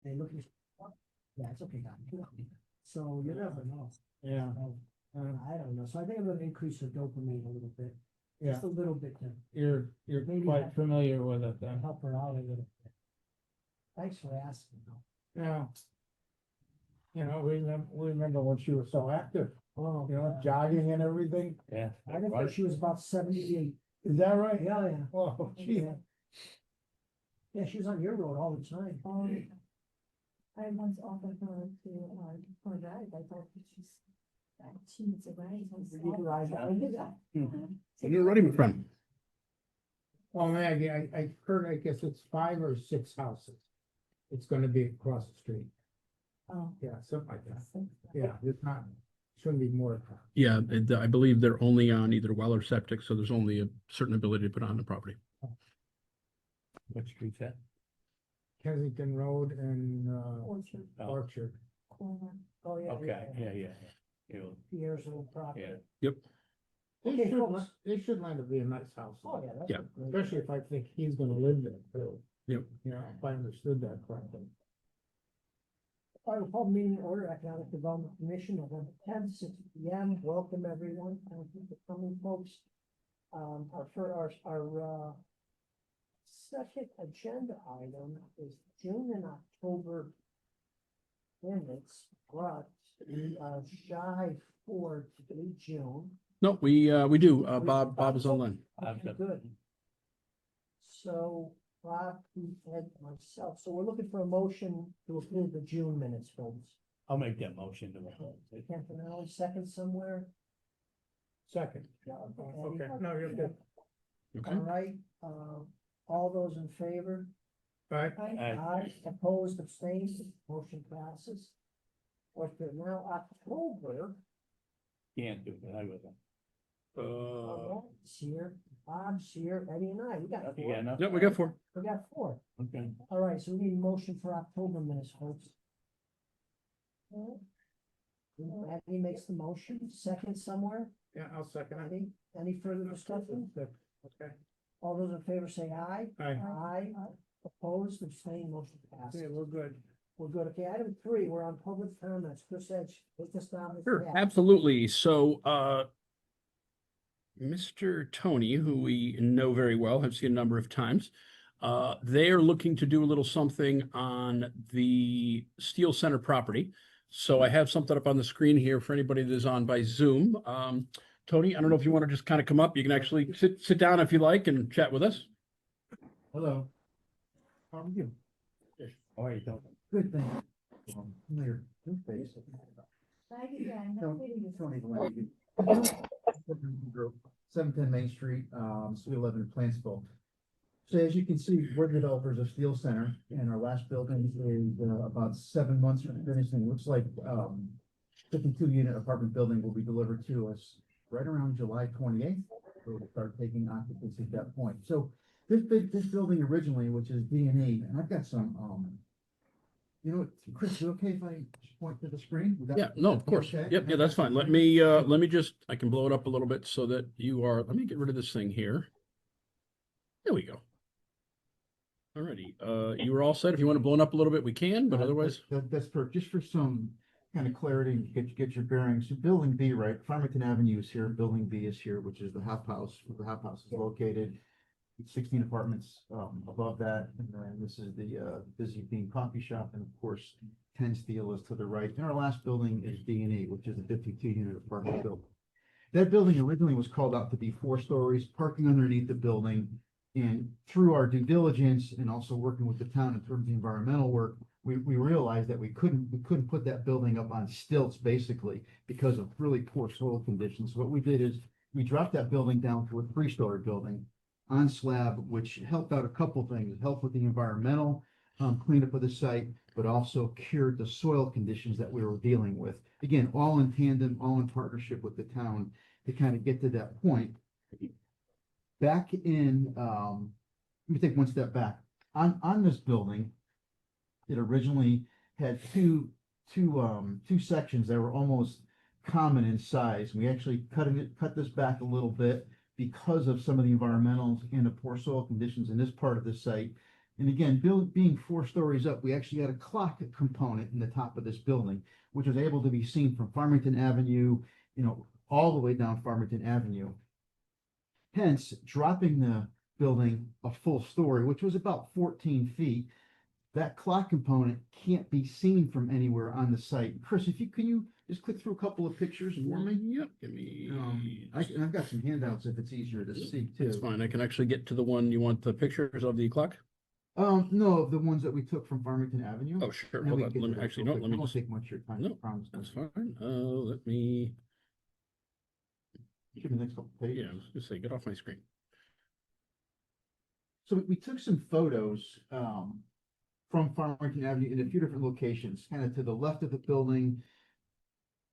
They look at, yeah, it's okay, guys. So you never know. Yeah. I don't know. So I think I'm gonna increase her dopamine a little bit, Yeah, just a little bit to you're Maybe quite that- familiar with it then. help her out a little bit. Thanks for asking, though. Yeah. You know, we remember when she was so active, Oh, you know, jogging and everything. Yeah. I think she was about 78. Is that right? Yeah, yeah. Oh, gee. Yeah. Yeah, she was on your road all the time. I once offered her to, for a ride, I thought that she needs a ride. You can ride that. When you're ready, my friend. Well, Maggie, I heard, I guess it's 5 or 6 houses. It's gonna be across the street. Oh. Yeah, something like that. Yeah, it's not, shouldn't be more than that. Yeah, I believe they're only on either well or septic, so there's only a certain ability to put on the property. What street's that? Kensington Road and, Orchard Orchard. corner. Oh, yeah. yeah. Pierre's little property. Yep. Okay, folks. It should land up being a nice house. Oh, yeah. that's Yeah. great. Especially if I think he's gonna live there too. Yep. You know, if I understood that correctly. All right, we'll call the meeting in order, Economic Development Commission, November 10th, 6 p.m. Welcome, everyone. Thank you for coming, folks. Our second agenda item is June and October minutes, but we are shy for June. No, we do. Bob is online. Okay, good. So Bob, Pete, Ed, myself, so we're looking for a motion to approve the June minutes, folks. I'll make that motion to. Campanelli, second somewhere. Second. Okay, no, you're good. Okay. All right, all those in favor? Right? Aye, opposed, abstained, motion passes. Okay, now October, Can't do it, I wasn't. Ed's here, Bob's here, Eddie and I, we got You four. got enough? Yep, we got 4. We got four. Okay. All right, so we need a motion for October minutes, folks. Eddie makes the motion, second somewhere. Yeah, I'll second it. Any further discussion? Okay. All those in favor say aye. Aye. Aye. Opposed, abstained, motion passes. Okay, we're good. We're good. Okay, item 3, we're on public comments. Chris Edge, take us down. this Sure, path. absolutely. So, Mr. Tony, who we know very well, have seen a number of times, they are looking to do a little something on the Steel Center property. So I have something up on the screen here for anybody that is on by Zoom. Tony, I don't know if you want to just kind of come up. You can actually sit down if you like and chat with us. Hello. How are you? All right, don't. Good thing. Your face. Tony Valenti. 710 Main Street, Suite 11, Plantsville. So as you can see, we're developers of Steel Center, and our last building is about 7 months from finishing. Looks like 52-unit apartment building will be delivered to us right around July 28th. We'll start taking occupancy at that point. So this building originally, which is D&E, and I've got some, you know, Chris, is it okay if I just point to the screen? Would that- Yeah, no, of course. Okay. Yep, yeah, that's fine. Let me just, I can blow it up a little bit so that you are, let me get rid of this thing here. There we go. Alrighty, you were all set. If you want to blow it up a little bit, we can, but otherwise, That's perfect. Just for some kind of clarity, get your bearings. So Building B, right? Farmington Avenue is here. Building B is here, which is the Hop House, where the Hop House is located. 16 apartments above that, and then this is the Busy Bean Coffee Shop, and of course, 10 Steel is to the right. And our last building is D&E, which is a 52-unit apartment building. That building originally was called out to be 4 stories, parking underneath the building. And through our due diligence and also working with the town in terms of the environmental work, we realized that we couldn't put that building up on stilts basically because of really poor soil conditions. So what we did is we dropped that building down to a 3-story building on slab, which helped out a couple things. It helped with the environmental cleanup of the site, but also cured the soil conditions that we were dealing with. Again, all in tandem, all in partnership with the town to kind of get to that point. Back in, let me take one step back. On this building, it originally had two sections that were almost common in size. We actually cut this back a little bit because of some of the environmentals and the poor soil conditions in this part of the site. And again, being 4 stories up, we actually had a clock component in the top of this building, which was able to be seen from Farmington Avenue, all the way down Farmington Avenue. Hence, dropping the building a full story, which was about 14 feet, that clock component can't be seen from anywhere on the site. Chris, can you just click through a couple of pictures for me? Yep, give me. I've got some handouts if it's easier to see too. It's fine. I can actually get to the one you want the pictures of the clock. No, the ones that we took from Farmington Avenue. Oh, sure. And Hold we on. can get Let to me that actually, real no, quick. let me It won't just, take much of your time, I no, promise. that's fine. Let me, Give me the next couple pages. yeah, I was gonna say, get off my screen. So we took some photos, from Farmington Avenue in a few different locations, kind of to the left of the building,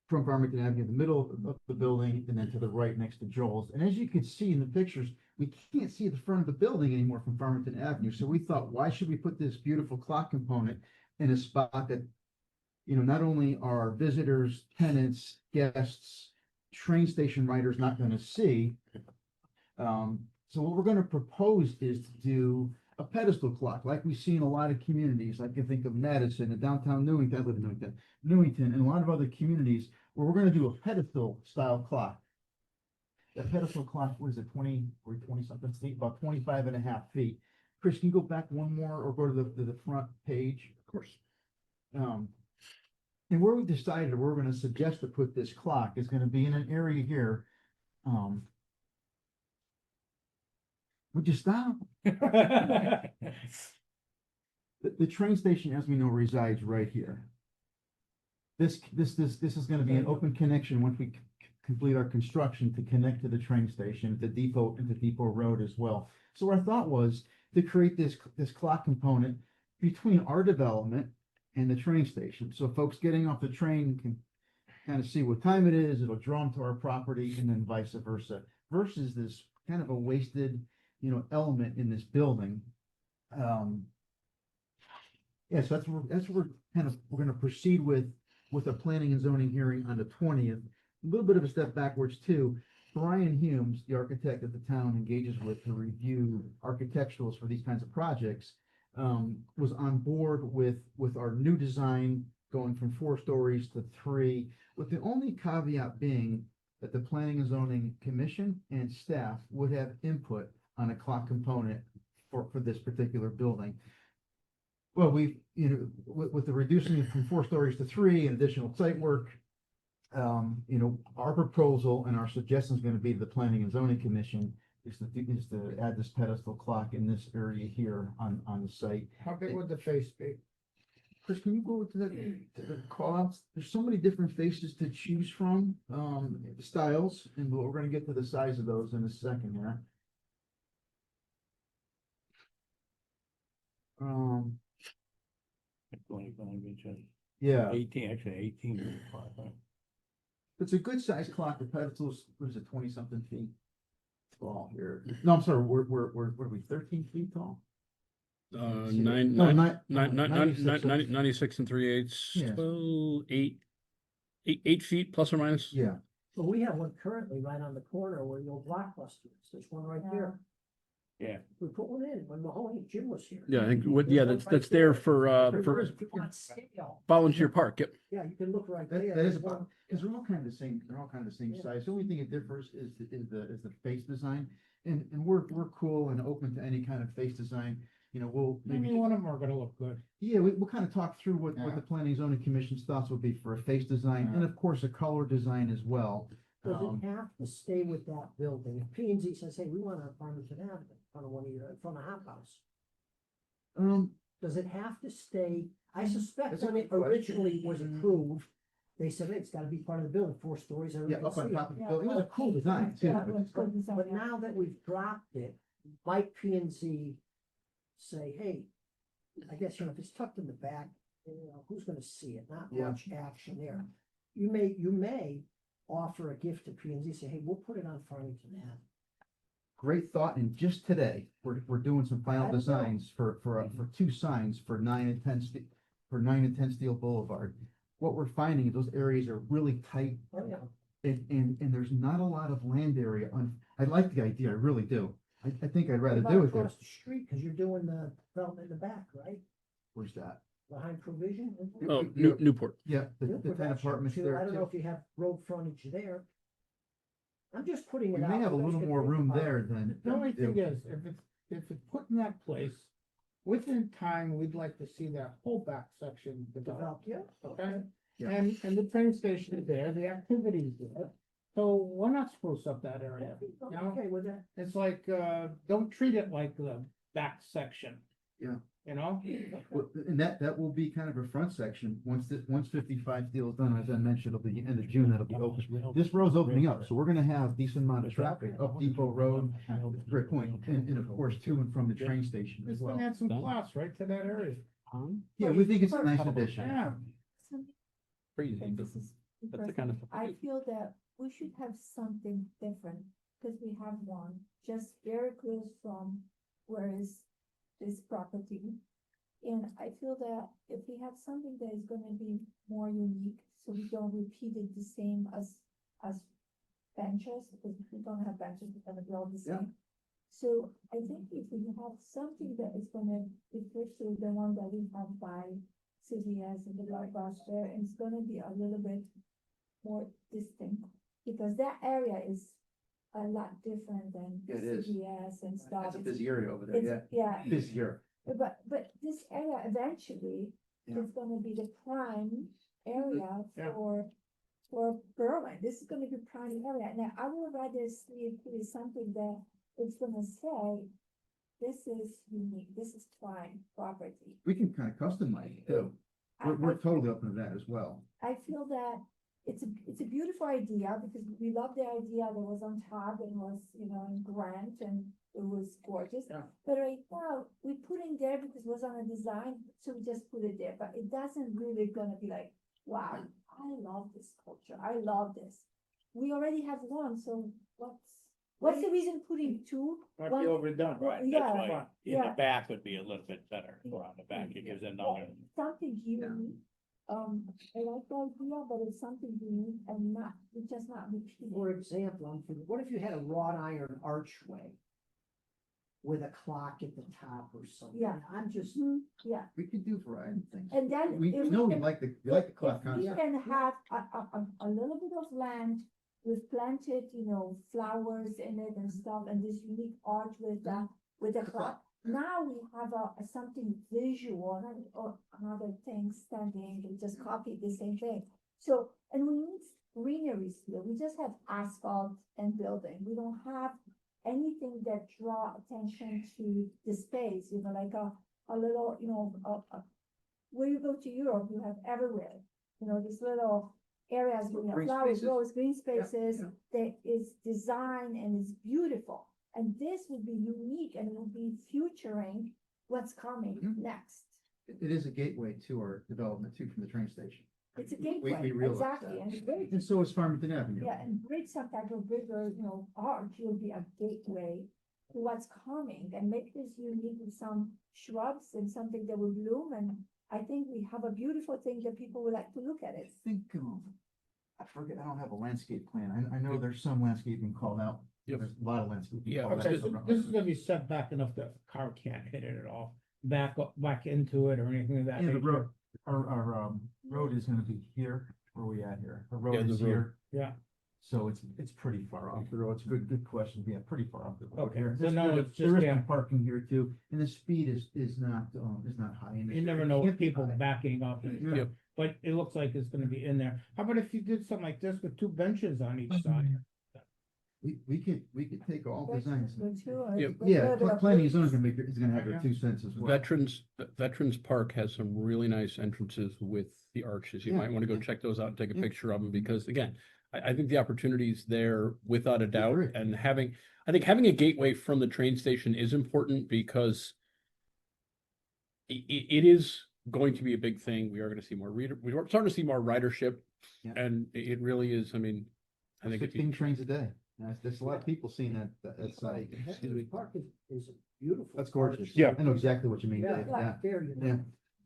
from Farmington Avenue, the middle of the building, and then to the right next to Joel's. And as you can see in the pictures, we can't see the front of the building anymore from Farmington Avenue. So we thought, why should we put this beautiful clock component in a spot that, not only are visitors, tenants, guests, train station riders not going to see. So what we're going to propose is to do a pedestal clock, like we see in a lot of communities. I can think of Madison and downtown Newington, I live in Newington, and a lot of other communities where we're going to do a pedestal style clock. That pedestal clock, what is it, 20 or 20 something feet, about 25.5 feet. Chris, can you go back one more or go to the front page? Of course. And where we decided we're going to suggest to put this clock is going to be in an area here. Would you stop? The train station, as we know, resides right here. This is going to be an open connection once we complete our construction to connect to the train station, the depot, and the Depot Road as well. So our thought was to create this clock component between our development and the train station. So folks getting off the train can kind of see what time it is. It'll draw them to our property, and then vice versa, versus this kind of a wasted, element in this building. Yeah, so that's what we're going to proceed with a planning and zoning hearing on the 20th. A little bit of a step backwards too. Brian Humes, the architect that the town engages with to review architecturals for these kinds of projects, was on board with our new design going from 4 stories to 3, with the only caveat being that the Planning and Zoning Commission and staff would have input on a clock component for this particular building. Well, with the reducing it from 4 stories to 3 and additional site work, our proposal and our suggestion is going to be to the Planning and Zoning Commission is to add this pedestal clock in this area here on the site. How big would the face be? Chris, can you go to the call-outs? There's so many different faces to choose from, styles, and we're going to get to the size of those in a second here. Yeah, 18, actually 18. it's a good sized clock. The pedestal's, what is it, 20 something feet tall here? No, I'm sorry, we're what are we, 13 feet tall? Uh, See, nine, no, nine, nine- nine, nine, 96, nine, so- 96 and 3/8, Yeah. well, 8 feet plus or minus. Yeah, But we have one currently right on the corner where the old Blockbuster is. There's one right there. Yeah. We put one in when Mahoney Jim was here. Yeah, I think, There's yeah, one that's, right that's there there. for On scale. volunteer park, yep. Yeah, you can look right that there. that is There's one- about, because they're all kind of the same, Yeah. size. The only thing that differs is the face design. And we're cool and open to any kind of face design. We'll Maybe maybe, one of them are gonna look good. yeah, we'll kind of talk through what Yeah. the Planning and Zoning Commission's thoughts would be for a face design, and of course, a color design as well. Does it have to stay with that building? If P and Z says, hey, we want our Farmington Avenue in front of one of your, in front of Half House. Does it have to stay? I suspect That's a when it good question. originally was approved, they said, hey, it's gotta be part of the building, 4 stories. Yeah, everybody up can on see it." top of the Yeah, building. It was a cool design too. Yeah, it looks good design, But yeah. now that we've dropped it, might P and Z say, hey, I guess, if it's tucked in the back, who's gonna see it? Not Yeah. much action there. You may offer a gift to P and Z, say, hey, we'll put it on Farmington Ave. Great thought, and just today, we're doing some final I don't know. designs for 2 signs for 9 and 10 Steel Boulevard. What we're finding is those areas are really tight, Oh, yeah. and there's not a lot of land area I like the idea, I really do. I think I'd rather What do about it there. across the street, cause you're doing the development in the back, right? Where's that? Behind Provision? Oh, Yeah. Newport. Yeah, the Newport, 10 that's apartments too. there I don't know too. if you have road frontage there. I'm just putting We it out. may have a You guys little can more think room about it. there than. The only thing is, if it's put in that place, within time, we'd like to see that whole back section developed. Developed, yeah. Okay, Yeah. and the train station is there, the activities there, so why not spruce up that area? I'm You know? okay with that. It's like, don't treat it like the back section. Yeah. You know? Well, and that will be kind of a front section, once 55 steel is done, as I mentioned, it'll be end of June, that'll be open. This road's opening up, so we're gonna have decent amount of traffic up Depot Road, Brick Point, and of course, to and from the train station as Just well. gonna add some class right to that area. Yeah, we think it's a nice addition. Yeah. Something Crazy, and but this is that's the kind of. I feel that we should have something different, because we have one just very close from where is this property. And I feel that if we have something that is gonna be more unique, so we don't repeat it the same as benches, because we don't have benches, we're gonna be all the Yeah. same. So I think if we have something that is gonna differ to the one that we have by CVS and the blockbuster, and it's gonna be a little bit more distinct, because that area is a lot different than Yeah, it is. CVS and stuff. That's a busy area over there, yeah. It's, yeah, Busy area. but this area eventually Yeah. is gonna be the prime area Yeah. for Berlin. This is gonna be prime area. Now, I would rather see it be something that it's gonna say, this is unique, this is prime property. We can kind of customize it too. I- We're I- totally open to that as well. I feel that it's a beautiful idea, because we love the idea that was on top and was, in Grant, and it was gorgeous. Yeah. But right now, we put in there because it was on a design, so we just put it there, but it doesn't really gonna be like, wow, I love this culture, I love this. We already have one, so what's the reason putting two? Might One- be overdone. Well, Right, yeah, that's why, in yeah. the back would be a little bit better, around the back, it gives another. Something unique. I like the idea, but it's something unique and it's just not repeating. For example, I'm thinking, what if you had a wrought iron archway? With a clock at the top or something? Yeah. I'm just, Yeah, We could do variety of things. and then. We if know we can- like the clock If we concept. can have a little bit of land with planted, flowers in it and stuff, and this unique arch with the clock. Now we have something visual, or another thing standing, and just copy the same thing. So, and we need greenery here, we just have asphalt and building, we don't have anything that draw attention to the space, like a little, where you go to Europe, you have everywhere, these little areas with Green flowers, spaces. rows, green spaces, yeah. that is designed and is beautiful. And this would be unique and it would be futuring what's coming Mhm. next. It is a gateway to our development too, from the train station. It's a gateway, we realize exactly, that. and great, And so is Farmington Avenue. yeah, and great some type of bigger, arch will be a gateway to what's coming, and make this unique with some shrubs and something that will bloom, and I think we have a beautiful thing that people would like to look at I it. think, I forget, I don't have a landscape plan. I know there's some landscaping called out. Yep. There's a lot of landscaping. Yeah, called Okay, out. so this is gonna be set back enough that a car can't hit it at all, back up, back into it or anything of that Yeah, the nature. road, our road is gonna be here, where we at here? Our Yeah, road the is road. here. Yeah. So it's pretty far off the road. It's a good question. Yeah, pretty far off the road Okay, here. so now There- it's just, there is yeah. some parking here too, and the speed is not high. in this You never area. know Can't be people high. backing up and Yeah. stuff, but it looks like it's gonna be in there. How about if you did something like this with two benches on each side? We could take all designs. Good too, or Yeah. with a Yeah, little bit of planning trees. is only gonna have their 2 cents as well. Veterans Park has some really nice entrances with the arches. You Yeah, might want to go yeah. check those out and take a Yeah. picture of them because again, I think the opportunity is there without a doubt. agree. And I think having a gateway from the train station is important because it is going to be a big thing. We are going to see we're starting to see more ridership. Yeah. And it really is, I mean, I think 15 trains a day. There's a lot of people seeing that site. Veterans Park is beautiful. That's gorgeous. Yeah. I know exactly what you mean. Yeah, Dave. like Yeah, there,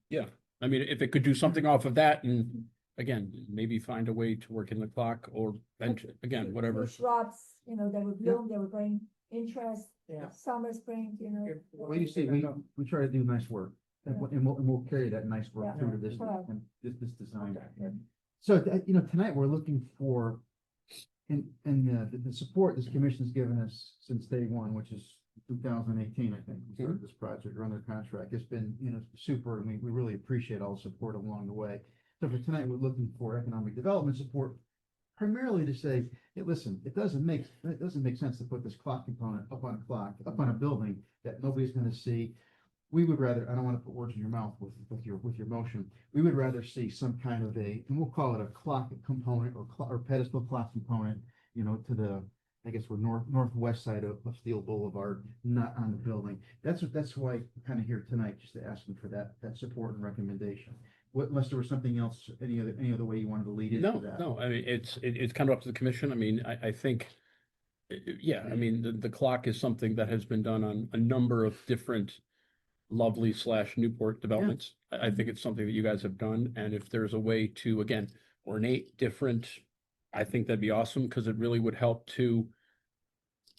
yeah. I mean, if it could do something off of that and again, maybe find a way to work in the clock or bench, again, whatever. Shrubs, that would bloom, they would bring interest, Yeah. summer, spring, you know. Well, you see, we try to do nice work, and we'll carry that nice work Yeah. through to this, Correct. and this design. Okay. So, tonight we're looking for, the support this commission's given us since day one, which is 2018, I think, we started this project, or under contract. It's been, super, and we really appreciate all the support along the way. So for tonight, we're looking for economic development support, primarily to say, hey, listen, it doesn't make sense to put this clock component up on a building that nobody's gonna see. We would rather, I don't wanna put words in your mouth with your motion, we would rather see some kind of and we'll call it a clock component or pedestal clock component, to the, I guess we're northwest side of Steel Boulevard, not on the building. That's why I'm kind of here tonight, just to ask them for that support and recommendation. Unless there was something else, any other way you wanted to lead into that? No, I mean, it's kind of up to the commission. I mean, I think, yeah, I mean, the clock is something that has been done on a number of different lovely / Newport developments. I think it's something that you guys have done, and if there's a way to, again, ornate different, I think that'd be awesome, because it really would help to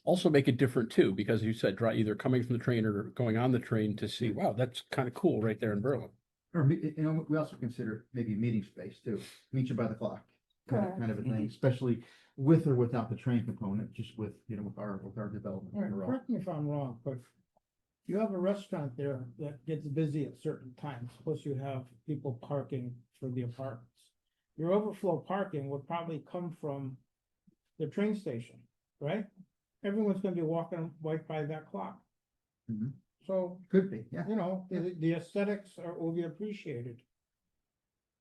also make it different too, because you said, either coming from the train or going on the train to see, wow, that's kind of cool right there in Berlin. Or, we also consider maybe meeting space too, meet you by the clock, Correct. kind of a thing, especially with or without the train component, just with, with our development. All right, overall. correct me if I'm wrong, but you have a restaurant there that gets busy at certain times, plus you have people parking for the apartments. Your overflow parking would probably come from the train station, right? Everyone's gonna be walking right by that clock. Mhm. So, Could be, yeah. the aesthetics will be appreciated.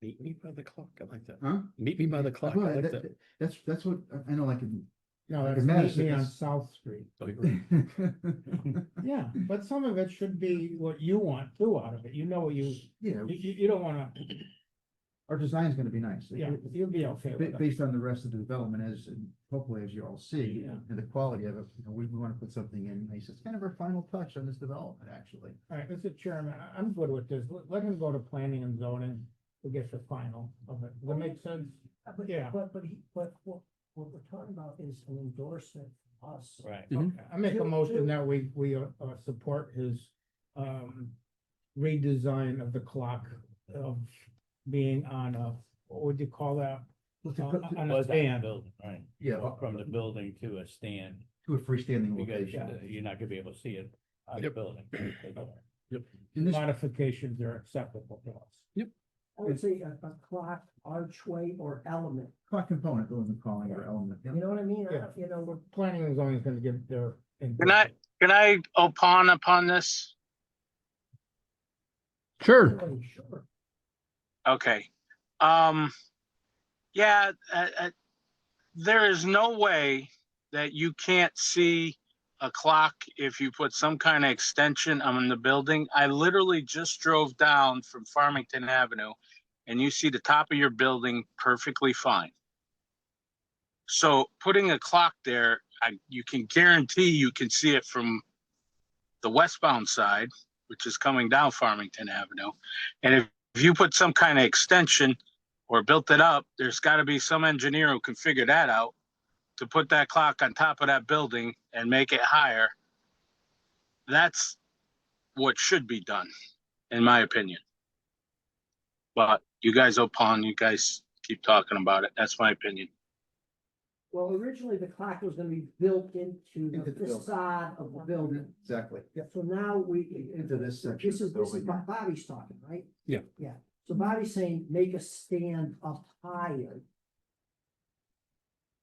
Meet me by the clock. I like that. Huh? Meet me by the clock. I Well, like that. That's what, I know, like. No, Like that's in meet Madison, me on it's- South Street. Oh, you're right. Yeah, but some of it should be what you want too out of it. You know, Yeah, you don't wanna, our design's gonna be nice. yeah, you'll be okay with it. Based on the rest of the development, and hopefully as you all see, Yeah. and the quality of it, we wanna put something in nice. It's kind of our final touch on this development, actually. All right, Mr. Chairman, I'm good with this. Let him go to planning and zoning to get the final of it. Does that make sense? But, Yeah. but what we're talking about is an endorsement from us. Right. Mhm. Okay, I make a motion that we support his redesign of the clock of being on a, what would you call that? Well, to On put- a Was that the stand. building, right? Yeah. From the building to a stand, To a freestanding because location. you're not gonna be able to see it out of the Yep. building. In this, Modifications are acceptable to us. I would say a clock, archway, or element. clock component, what I'm calling our element. You know what I mean? Yeah. We're Planning and zoning is gonna give their. Can I opine upon this? Sure. really sure. Okay. Yeah, there is no way that you can't see a clock if you put some kind of extension on the building. I literally just drove down from Farmington Avenue and you see the top of your building perfectly fine. So putting a clock there, you can guarantee you can see it from the westbound side, which is coming down Farmington Avenue. And if you put some kind of extension or built it up, there's got to be some engineer who can figure that out to put that clock on top of that building and make it higher. That's what should be done, in my opinion. But you guys opine, you guys keep talking about it. That's my opinion. Well, originally the clock was gonna be built into Into the the building. facade of the building. Exactly. So now Into this section This of is the building. what Bobby's talking, right? Yeah. Yeah, so Bobby's saying make a stand up higher.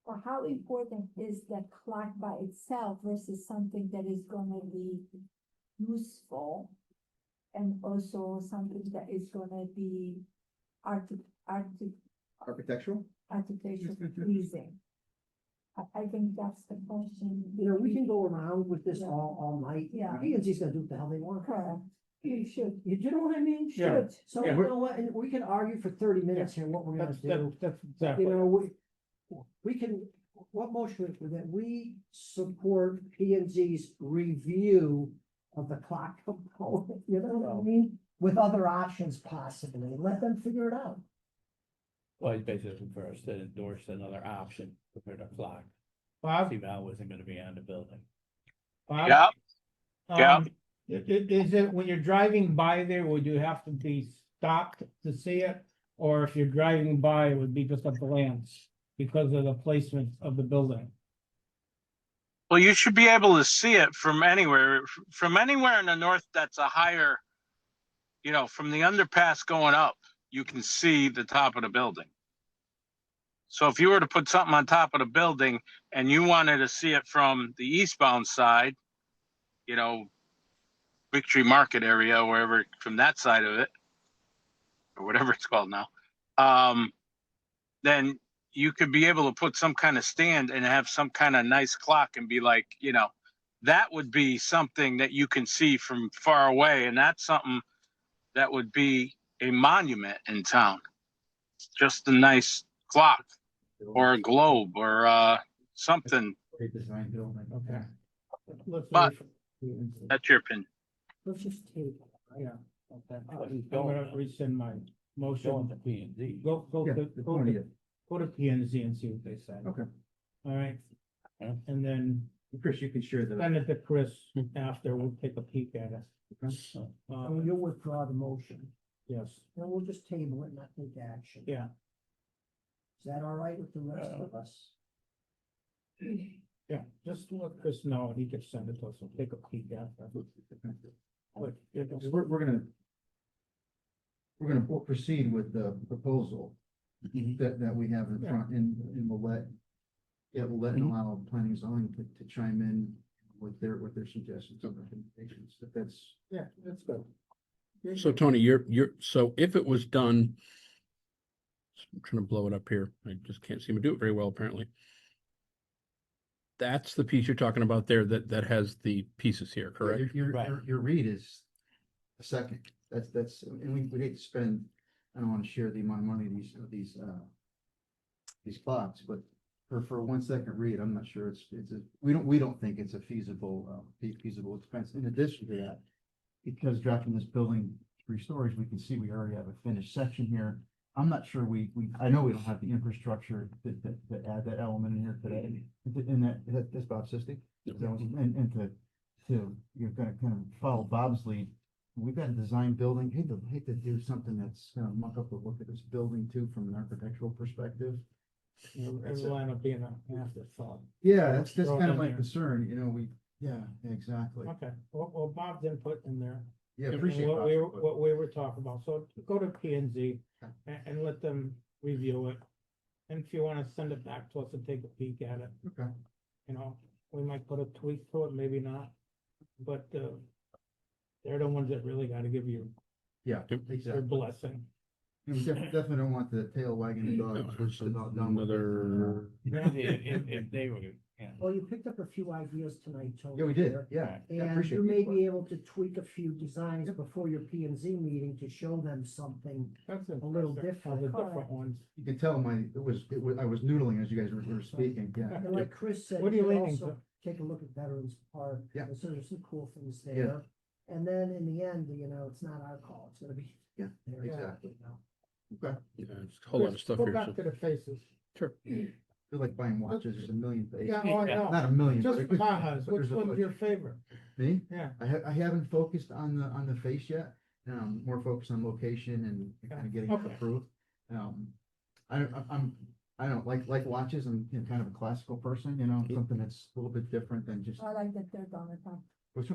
Or how important is the clock by itself versus something that is gonna be useful? And also something that is gonna be Architectural? artificial pleasing? I think that's the question. We can go around with this all night. Yeah. P and Z's gonna do what the hell they want. Correct. You should. You know what I mean? Yeah. Should. So Yeah. you know what, and we can argue for 30 minutes here what we're gonna do. That's exactly. We can, what motion is that we support P and Z's review of the clock component, you know what I mean? With other options possibly, let them figure it out. Well, he's basically for us to endorse another option compared to clock. Bob, See, that wasn't gonna be on the building. Bob? Yep. Yeah. Is it, when you're driving by there, would you have to be stopped to see it? Or if you're driving by, it would be just a glance because of the placement of the building? Well, you should be able to see it from anywhere in the north that's a higher, from the underpass going up, you can see the top of the building. So if you were to put something on top of the building and you wanted to see it from the eastbound side, Victory Market area, wherever, from that side of it, or whatever it's called now, then you could be able to put some kind of stand and have some kind of nice clock and be like, that would be something that you can see from far away. And that's something that would be a monument in town. Just a nice clock or a globe or something. Great design building. Okay. Let's But- wait for- That's your opinion. Let's just table. Yeah, okay. But I'm he's going- gonna rescind my Going motion. to P and Z. Go Yeah, to, the go to, 20th. go to P and Z and see what they say. Okay. All right. Yeah. And then Chris, you can share the. send it to Chris after, we'll take a peek at it. And you'll withdraw the motion, Yes, and we'll just table it and not take action. yeah. Is that all right with the rest of us? Yeah, just let Chris know, and he can send it to us, we'll take a peek after. But it was- We'll proceed with the proposal that we have in front, and we'll let and allow planning and zoning to chime in with their suggestions and recommendations, if that's. Yeah, that's good. So Tony, so if it was done. I'm trying to blow it up here. I just can't seem to do it very well, apparently. That's the piece you're talking about there that has the pieces here, correct? Right. Your read is a second, that's, and we hate to spend, I don't wanna share the amount of money these clocks, but for a 1 second read, I'm not sure we don't think it's a feasible expense. In addition to that, because dropping this building 3 stories, we can see we already have a finished section here. I'm not sure I know we don't have the infrastructure to add that element in here today. That's Bob Sisti. And you're gonna kind of follow Bob's lead. We've got a design building. Hate to do something that's gonna muck up the look of this building too, from an architectural perspective. It'll end up being an afterthought. Yeah, that's Throw it kind of in my there. concern, yeah, exactly. Okay, well, Bob's input in there. Yeah, And appreciate What Bob's input. we were talking about, so go to P and Z and let them review it. And if you wanna send it back to us and take a peek at it, Okay. we might put a tweak to it, maybe not. But, they're the ones that really gotta give you Yeah, their exactly. blessing. We definitely don't want the tail wagging the dog. No, We're just about done with it. another- If they were, yeah. Well, you picked up a few ideas tonight, Tony. Yeah, we did, here, yeah. I And appreciate you may the be able to tweak a few designs before your P and Z meeting to show them something. That's A little impressive, different. all the different ones. You can tell I was noodling as you guys were speaking, yeah. And like Chris said, What are you you could leaning also to? take a look at Veterans Park. Yeah. So there's some cool things Yeah. there. And then in the end, it's not our call, it's gonna be. Yeah, theirs, exactly. you know. Okay. Yeah, there's a whole lot of stuff Go here. back so- to the faces. Sure. Feel like buying watches, there's a million faces. Yeah, oh, I know. Not a million. Just but Bajas, but which there's a one's bunch. your favorite? Me? Yeah, I haven't focused on the face yet. More focused on location and kind of getting it Okay. approved. I don't like watches. I'm kind of a classical person, something that's a little bit different than just, I like the third on the top,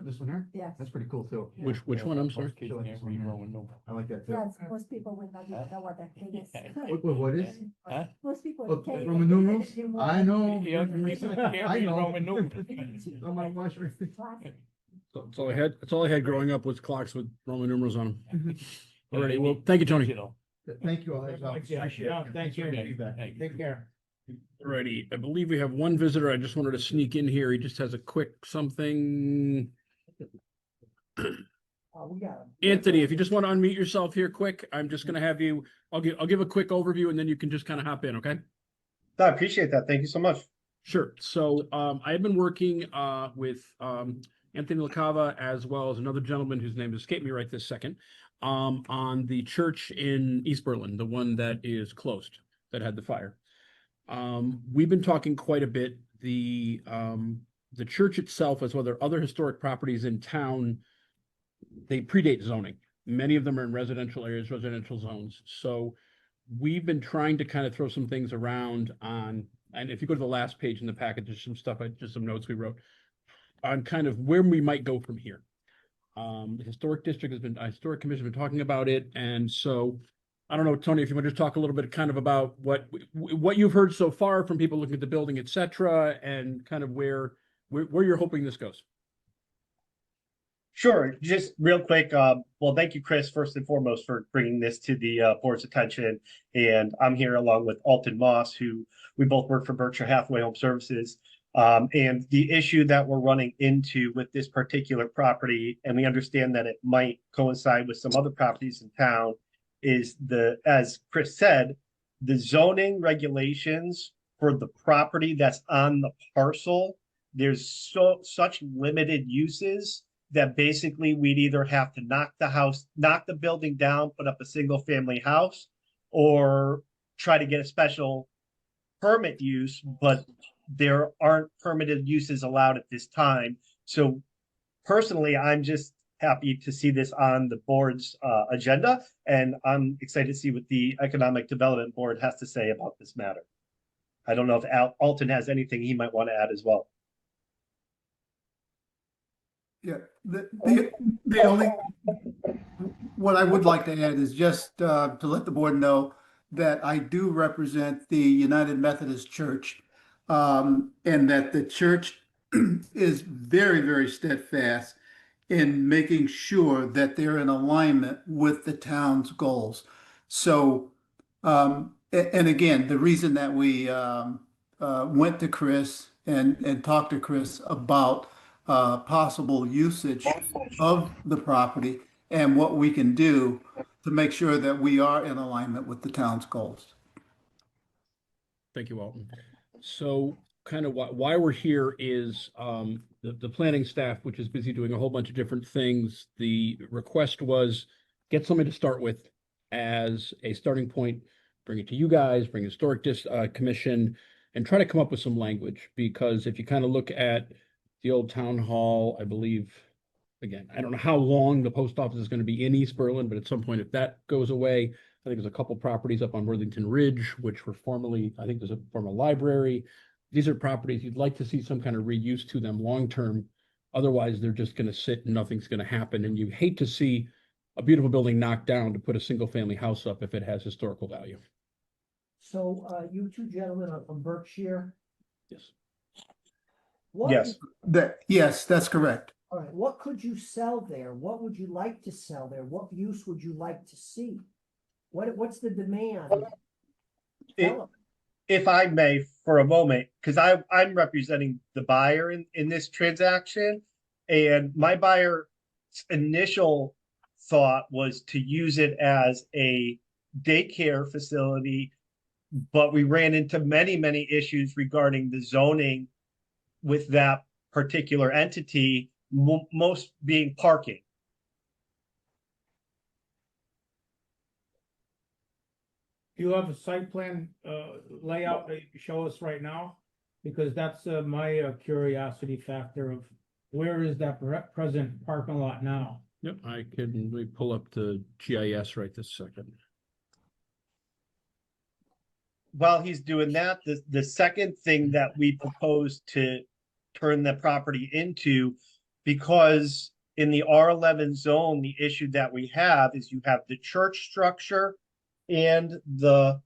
this one here? yes. That's pretty cool too. Which one, I'm sorry? Most kids can't read Roman numerals. I like that too. Yes, most people would not even know what that thing is. What is? Huh? Most people. Oh, can't Roman even read numerals? it anymore. I know. Young people can't I read know. Roman numerals. On my watch. Classic. That's all I had. That's all I had growing up was clocks with Roman numerals on them. Yeah, Alrighty, they well, need thank you, Tony. digital. Thank you all. I Yeah, appreciate no, it. thank you. for your feedback. Thank you. Take care. Alrighty, I believe we have one visitor. I just wanted to sneak in here. He just has a quick something. We got 'em. Anthony, if you just want to unmute yourself here quick, I'm just gonna have you, I'll give a quick overview and then you can just kind of hop in, okay? I appreciate that. Thank you so much. Sure. So I have been working with Anthony LaCava as well as another gentleman whose name escaped me right this second on the church in East Berlin, the one that is closed, that had the fire. We've been talking quite a bit. the church itself, as well as other historic properties in town, they predate zoning. Many of them are in residential areas, residential zones. So we've been trying to kind of throw some things around on, and if you go to the last page in the packet, there's some stuff, just some notes we wrote on kind of where we might go from here. The historic district historic commission has been talking about it. And so I don't know, Tony, if you want to just talk a little bit kind of about what you've heard so far from people looking at the building, et cetera, and kind of where you're hoping this goes. Sure. Just real quick. Well, thank you, Chris, first and foremost, for bringing this to the board's attention. And I'm here along with Alton Moss, who we both work for Berkshire Hathaway Home Services. And the issue that we're running into with this particular property, and we understand that it might coincide with some other properties in town, is as Chris said, the zoning regulations for the property that's on the parcel. There's such limited uses that basically we'd either have to knock the building down, put up a single family house, or try to get a special permit use, but there aren't permitted uses allowed at this time. So personally, I'm just happy to see this on the board's agenda, and I'm excited to see what the Economic Development Board has to say about this matter. I don't know if Alton has anything he might want to add as well. Yeah, the only, what I would like to add is just to let the board know that I do represent the United Methodist Church, and that the church is very, very steadfast in making sure that they're in alignment with the town's goals. So, and again, the reason that we went to Chris and talked to Chris about possible usage of the property and what we can do to make sure that we are in alignment with the town's goals. Thank you, Alton. So kind of why we're here is the planning staff, which is busy doing a whole bunch of different things. The request was get something to start with as a starting point, bring it to you guys, bring historic commission, and try to come up with some language. Because if you kind of look at the old town hall, I believe, again, I don't know how long the post office is going to be in East Berlin, but at some point, if that goes away, I think there's a couple properties up on Worthington Ridge, which were formerly, I think there's a former library. These are properties you'd like to see some kind of reuse to them long-term. Otherwise, they're just going to sit and nothing's going to happen. And you hate to see a beautiful building knocked down to put a single family house up if it has historical value. So, you two gentlemen are from Berkshire? Yes. Yes. Yes, that's correct. All right, what could you sell there? What would you like to sell there? What use would you like to see? What's the demand? If I may, for a moment, because I'm representing the buyer in this transaction, and my buyer's initial thought was to use it as a daycare facility, but we ran into many issues regarding the zoning with that particular entity, most being parking. Do you have a site plan layout that you can show us right now? Because that's my curiosity factor of where is that present parking lot now? Yep, let me pull up the GIS right this second. While he's doing that, the second thing that we propose to turn the property into, because in the R11 zone, the issue that we have is you have the church structure and the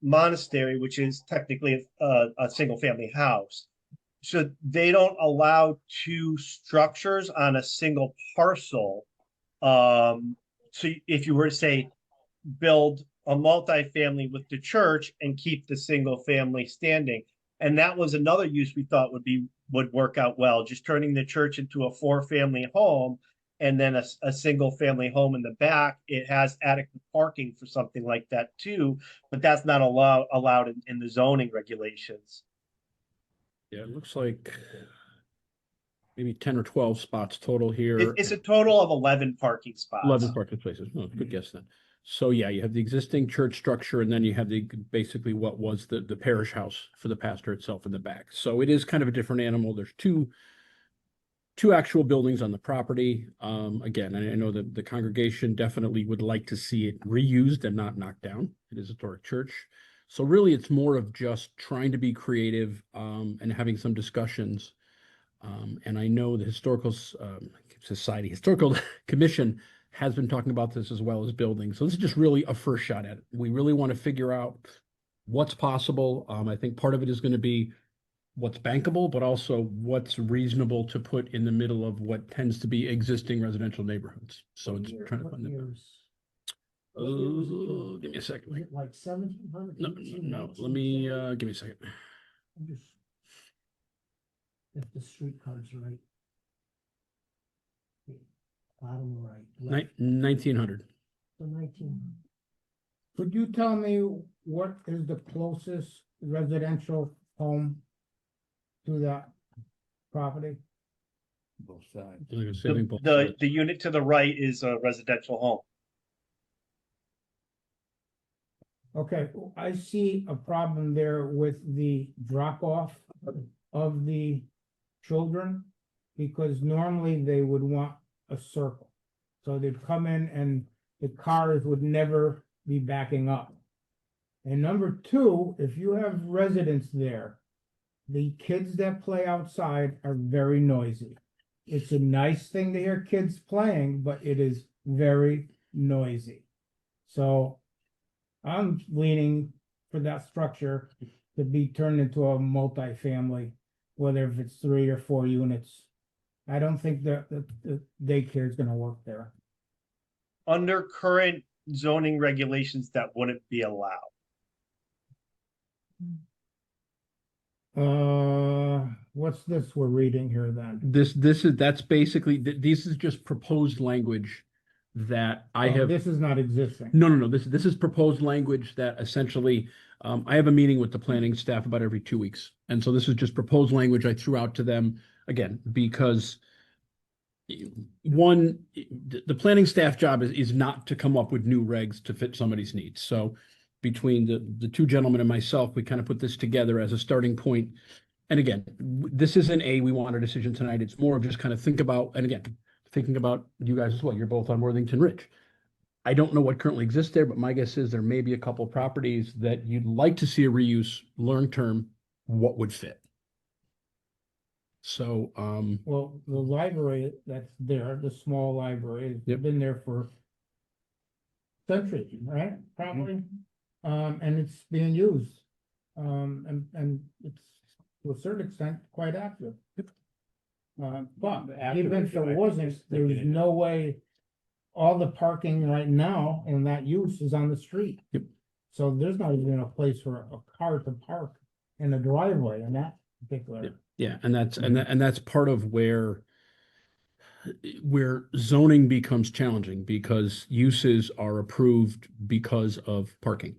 monastery, which is technically a single family house. So they don't allow two structures on a single parcel. So if you were to say build a multifamily with the church and keep the single family standing, and that was another use we thought would work out well, just turning the church into a 4-family home and then a single family home in the back. It has adequate parking for something like that too, but that's not allowed in the zoning regulations. Yeah, it looks like maybe 10 or 12 spots total here. It's a total of 11 parking spots. 11 parking spaces. Oh, good guess then. So yeah, you have the existing church structure and then you have the, basically what was the parish house for the pastor itself in the back. So it is kind of a different animal. There's two actual buildings on the property. Again, I know that the congregation definitely would like to see it reused and not knocked down. It is a historic church. So really, it's more of just trying to be creative, and having some discussions. And I know the Historical Commission has been talking about this as well as building. So this is just really a first shot at it. We really want to figure out what's possible. I think part of it is going to be what's bankable, but also what's reasonable to put in the middle of what tends to be existing residential neighborhoods. So it's trying to What find the. years? Give me a second. Is it like 1700? No, let me, give me a second. If the street card's right. Bottom right. 1900. The 19. Could you tell me what is the closest residential home to that property? Both sides. Like I said, I think both The sides. unit to the right is a residential home. Okay, I see a problem there with the drop off of the children. Because normally they would want a circle. So they'd come in and the cars would never be backing up. And number two, if you have residents there, the kids that play outside are very noisy. It's a nice thing to hear kids playing, but it is very noisy. So I'm leaning for that structure to be turned into a multifamily, whether if it's 3 or 4 units. I don't think that the daycare is gonna work there. Under current zoning regulations, that wouldn't be allowed. What's this we're reading here then? That's basically, this is just proposed language that I Oh, have. This is not existing. No. This is proposed language that essentially, I have a meeting with the planning staff about every 2 weeks. And so this is just proposed language I threw out to them again, because one, the planning staff job is not to come up with new regs to fit somebody's needs. So between the two gentlemen and myself, we kind of put this together as a starting point. And again, this isn't we want a decision tonight. It's more of just kind of think about, and again, thinking about you guys as well. You're both on Worthington Ridge. I don't know what currently exists there, but my guess is there may be a couple properties that you'd like to see a reuse long-term. What would fit? So, Well, the library that's there, the small library, has Yep. been there for centuries, right? Probably. And it's being used. And it's to a certain extent quite active. But Active even is if it right. wasn't, there's Thinking it no way. All the parking right now in that use is on the street. Yep. So there's not even a place for a car to park in a driveway in that particular. Yep. yeah, and that's part of where zoning becomes challenging because uses are approved because of parking.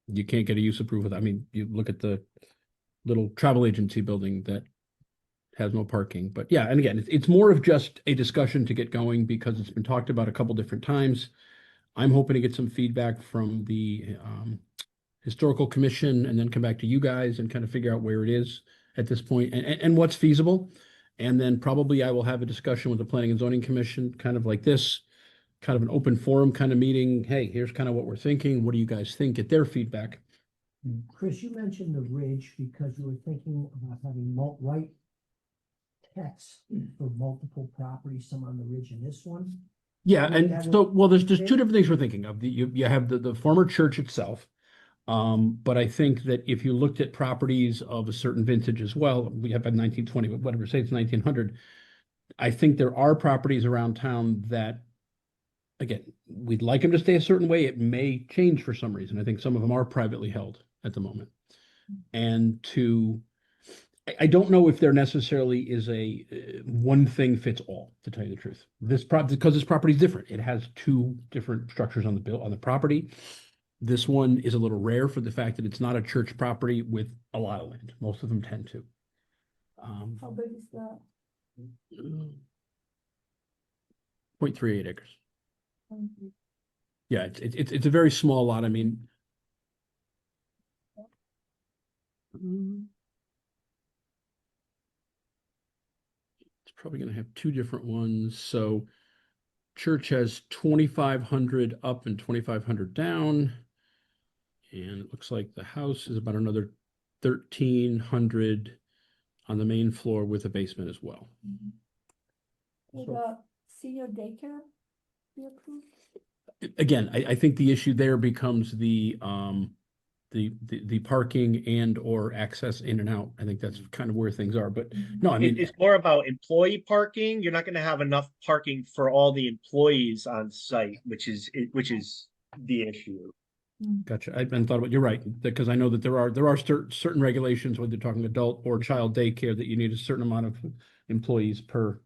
You can't get a use approved. I mean, you look at the little travel agency building that has no parking. But yeah, and again, it's more of just a discussion to get going because it's been talked about a couple different times. I'm hoping to get some feedback from the Historical Commission and then come back to you guys and kind of figure out where it is at this point and what's feasible. And then probably I will have a discussion with the Planning and Zoning Commission, kind of like this, kind of an open forum kind of meeting. Hey, here's kind of what we're thinking. What do you guys think? Get their feedback. Chris, you mentioned the ridge because you were thinking about having right text for multiple properties, some on the ridge and this one. Yeah, Yeah, and that so, would- well, there's two different things we're thinking of. You have the former church itself. But I think that if you looked at properties of a certain vintage as well, we have a 1920, but whatever, say it's 1900. I think there are properties around town that, again, we'd like them to stay a certain way. It may change for some reason. I think some of them are privately held at the moment. And I don't know if there necessarily is a one thing fits all, to tell you the truth. Because this property is different. It has two different structures on the property. This one is a little rare for the fact that it's not a church property with a lot of land. Most of them tend to. How big is the? 0.38 acres. Yeah, it's a very small lot. I mean. It's probably gonna have two different ones. So church has 2,500 up and 2,500 down. And it looks like the house is about another 1,300 on the main floor with a basement as well. Would a senior daycare be approved? Again, I think the issue there becomes the parking and or access in and out. I think that's kind of where things are, but no, I mean, It's more about employee parking. You're not gonna have enough parking for all the employees on site, which is the issue. gotcha. I hadn't thought about, you're right, because I know that there are certain regulations when they're talking adult or child daycare that you need a certain amount of employees per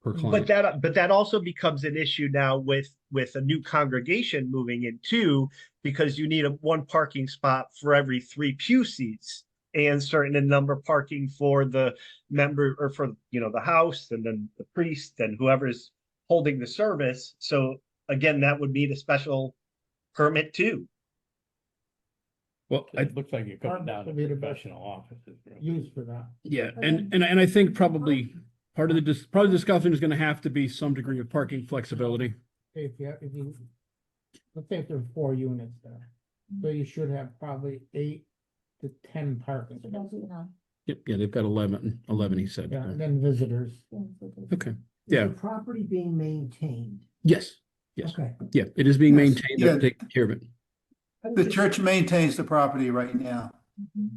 client. But that also becomes an issue now with a new congregation moving in too, because you need one parking spot for every 3 pew seats and certain number of parking for the member or for, the house and then the priest and whoever's holding the service. So again, that would need a special permit too. Well, It looks like you're coming down to Would be the best professional offices. really. Used for that. yeah, and I think probably part of the discussion is gonna have to be some degree of parking flexibility. If you, let's say if there are 4 units there, so you should have probably 8 to 10 parking So that's spaces. enough. Yep, yeah, they've got 11, he said. Yeah, and then visitors. Yeah, so that's- Okay, Is Yeah. the property being maintained? yes, yes, Okay. yeah, it is being Yes, maintained, yeah. they're taking care of it. I would The just- church maintains the property right now.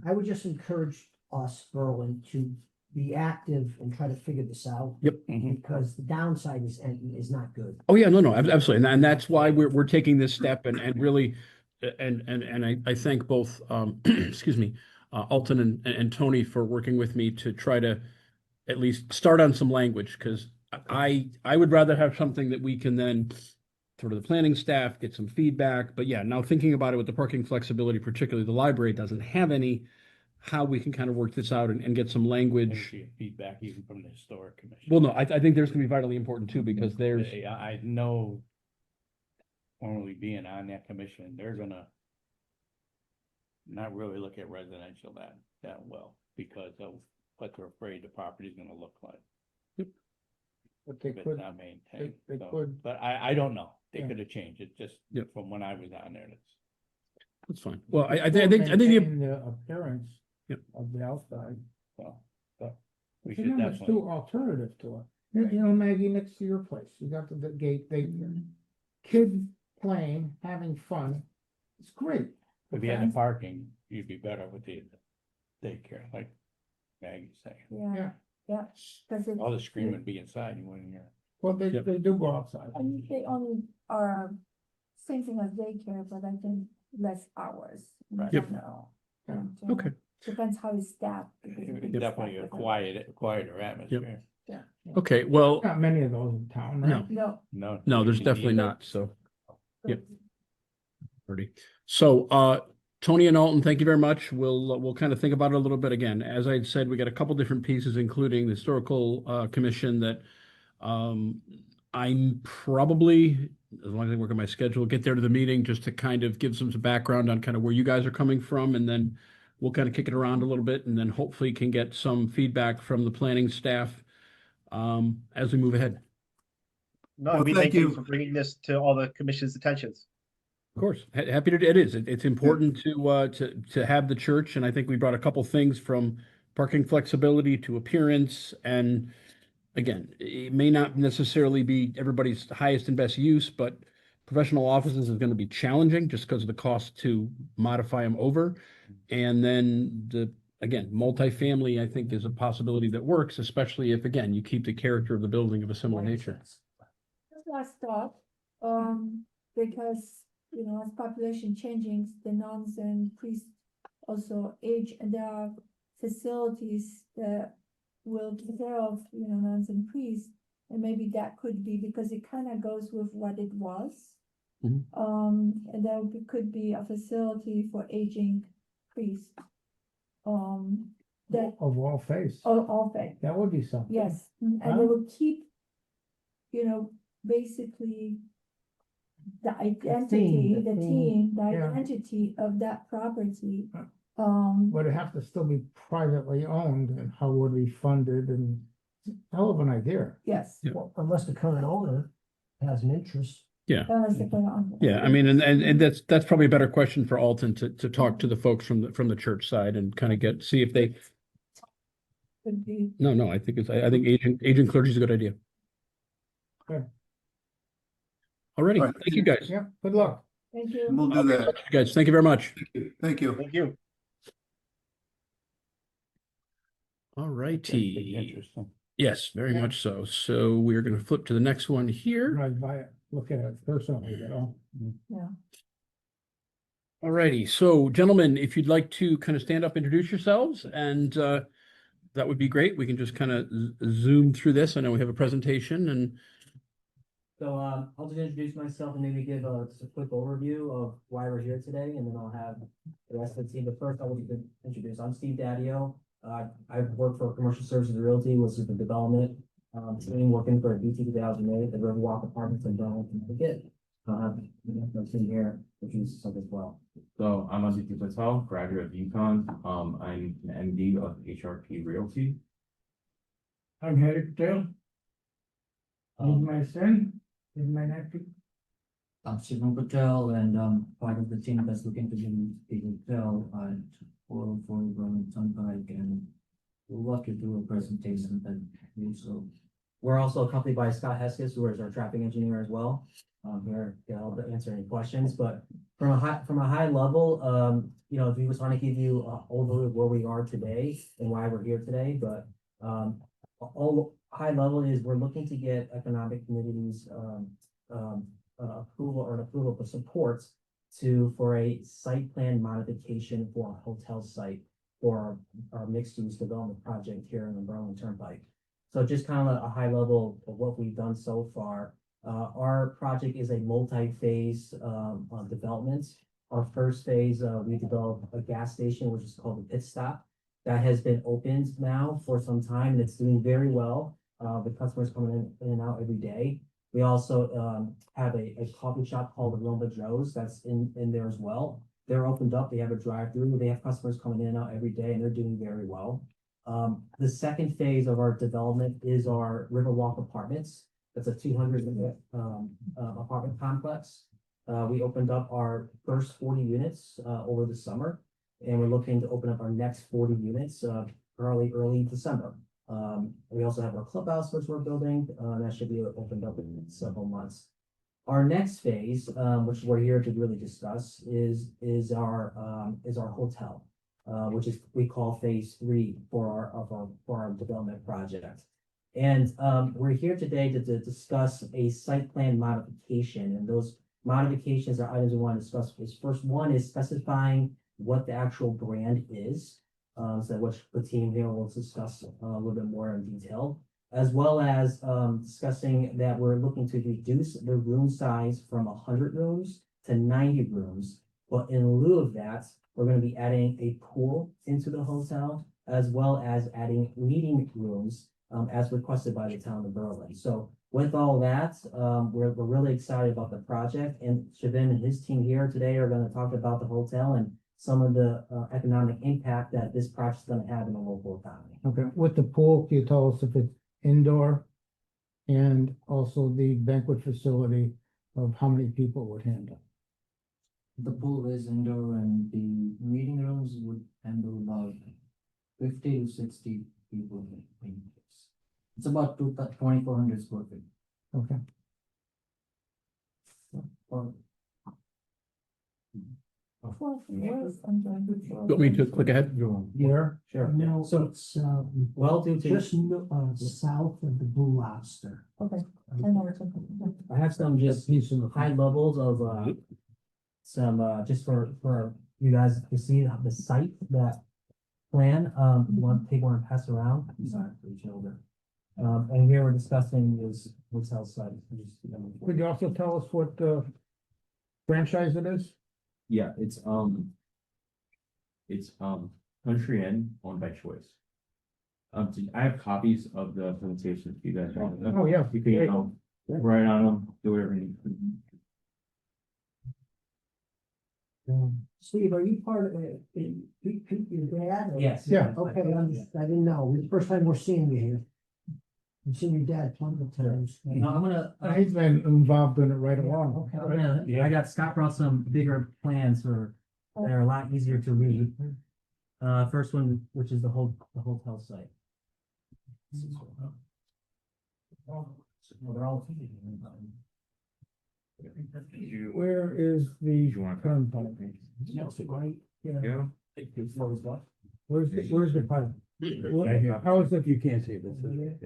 I would just encourage us, Berlin, to be active and try to figure this out. Yep. Because the downside is not good. Oh, yeah, no, absolutely. And that's why we're taking this step and really, and I thank both, excuse me, Alton and Tony for working with me to try to at least start on some language, because I would rather have something that we can then sort of the planning staff, get some feedback. But yeah, now thinking about it with the parking flexibility, particularly the library doesn't have any, how we can kind of work this out and get some Maybe language. get feedback even from the historic commission. Well, no, I think there's gonna be vitally important too, because there's, I know, formerly being on that commission, they're gonna not really look at residential that well, because of what they're afraid the property's gonna look like. But they If it's could, not maintained. they So, could- but I don't know. They Yeah. could have changed it just Yep. from when I was on there. that's fine. Well, I still think maintain the appearance Yep. of the outside. So, but we You should know, there's definitely. 2 alternatives to it. Maggie, next to your place, you got the gate, kids playing, having fun. It's great. If you had the parking, you'd be better with the daycare, like Maggie's saying. Yeah, yeah, because it. All the screaming would be inside, you wouldn't hear. Well, they Yep. do go outside. I mean, they only are same thing as daycare, but I think less hours. in Right. Yep. general. Yeah. And, Okay. Depends how it's staffed. because It it would is Definitely a staffed with quieter atmosphere. Okay, well, Not many of those in town, right? no, No. No. there's you definitely need- not, so. Yep. So, Tony and Alton, thank you very much. We'll kind of think about it a little bit again. As I had said, we got a couple different pieces, including the historical commission that I'm probably, as long as I work on my schedule, get there to the meeting just to kind of give some background on kind of where you guys are coming from, and then we'll kind of kick it around a little bit, and then hopefully can get some feedback from the planning staff as we move ahead. No, Well, we thank thank you you. for bringing this to all the commission's attentions. Of course, happy to, it is, it's important to have the church, and I think we brought a couple things from parking flexibility to appearance, and again, it may not necessarily be everybody's highest and best use, but professional offices is gonna be challenging just because of the cost to modify them over. And then again, multifamily, I think, is a possibility that works, especially if, again, you keep the character of the building of a similar nature. Just last thought, because, as population changing, the nuns and priests also age, and there are facilities that will take care of, nuns and priests. And maybe that could be, because it kind of goes with what it was. Mhm. And there could be a facility for aging priests. That, Of all face. all faith. That would be something. Yes, and they will keep, basically the identity, the theme, the Yeah. identity of that property. Would it have to still be privately owned and how would we fund it and hell of an idea. Yes. Yeah. Well, unless the current owner has an interest. Unless they put it on. Yeah, I mean, and that's probably a better question for Alton to talk to the folks from the church side and kind of see if they, Could be. no, I think I think agent clergy is a good idea. Good. Alrighty, All right. thank you guys. Yeah, good luck. Thank you. We'll do that. Guys, thank you very much. Thank you. Thank you. Alrighty, Interesting. yes, very much so. So we're gonna flip to the next one here. Drive by it, look at it personally, you know. Alrighty, so gentlemen, if you'd like to kind of stand up, introduce yourselves, and that would be great. We can just kind of zoom through this. I know we have a presentation and So I'll just introduce myself and maybe give just a quick overview of why we're here today, and then I'll have the rest of the team. But first, I want to introduce, I'm Steve Daddio. I've worked for Commercial Services Realty, which is the development team working for BT 2008, the Riverwalk Apartments in Berlin, Connecticut. My team here, which is something as well. So I'm Aditya Patel, graduate of UConn. I'm an MD of HRP Realty. I'm Harry Patel. My son, is my nephew. I'm Shivam Patel, and I'm part of the team that's looking to be hotel at 404 Berlin Turnpike, and we'll walk you through a presentation and so. We're also accompanied by Scott Heskis, who is our traffic engineer as well. Here to help answer any questions, but from a high level, you know, if we was trying to give you an overview of where we are today and why we're here today, but all high level is we're looking to get economic communities approval or an approval for support for a site plan modification for a hotel site for our mixed use development project here in the Berlin Turnpike. So just kind of a high level of what we've done so far. Our project is a multi-phase development. Our first phase, we developed a gas station, which is called the Pit Stop. That has been opened now for some time, and it's doing very well. The customers coming in and out every day. We also have a coffee shop called Aroma Joe's that's in there as well. They're opened up, they have a drive-through, they have customers coming in and out every day, and they're doing very well. The second phase of our development is our Riverwalk Apartments. That's a 200 unit apartment complex. We opened up our first 40 units over the summer, and we're looking to open up our next 40 units early December. We also have our clubhouse, which we're building, that should be opened up in several months. Our next phase, which we're here to really discuss, is our hotel, which is we call phase 3 for our development project. And we're here today to discuss a site plan modification, and those modifications are items we want to discuss. First one is specifying what the actual brand is, so which the team here will discuss a little bit more in detail, as well as discussing that we're looking to reduce the room size from 100 rooms to 90 rooms. But in lieu of that, we're going to be adding a pool into the hotel, as well as adding meeting rooms as requested by the town of Berlin. So with all that, we're really excited about the project, and Shivam and his team here today are going to talk about the hotel and some of the economic impact that this project is going to have in the local economy. Okay, with the pool, can you tell us if it's indoor? And also the banquet facility of how many people would handle? The pool is indoor, and the meeting rooms would handle about 50 to 60 people. It's about 2,400 square feet. Okay. want me to click ahead? Here, Sure. No, So, it's well, to just south of the Blue Lobster. Okay. I know what you're talking about. I have some just piece of the high levels of some just for you guys to see the site, that plan. You want to take one and pass around. I'm sorry for each older. And here we're discussing is hotel site. Could you also tell us what franchise it is? Yeah, it's Country Inn, owned by Choice. I have copies of the presentation if you guys want them. Oh, yeah. You can, write on them, do whatever you need. Steve, are you part of it? Your dad? or- Yes. Yeah. Okay, I didn't know. It's the first time we're seeing you here. I've seen your dad plenty of times. No, I'm gonna, He's been involved in it right along. Okay. I'm gonna, I got Scott brought some bigger plans for, that are a lot easier to read. First one, which is the hotel site. Well, they're all. Where is the turnpike? Yeah. Where's the pipe? How is it? You can't see this.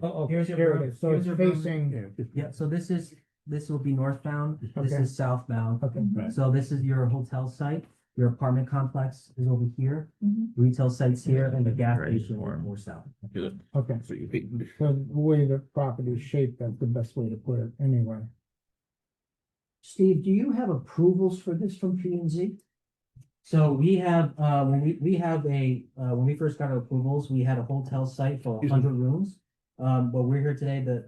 Oh, here's your. Here it is. So here's it's your facing. Yeah, so this will be northbound, this Okay. is southbound. Okay. So this is your hotel site, your apartment complex is over here, Mhm. retail sites here, and the gas Right. station are more south. Okay. So the way the property is shaped, that's the best way to put it anyway. Steve, do you have approvals for this from P and Z? So we have, when we have when we first got our approvals, we had a hotel site for Excuse me. 100 rooms. But we're here today, a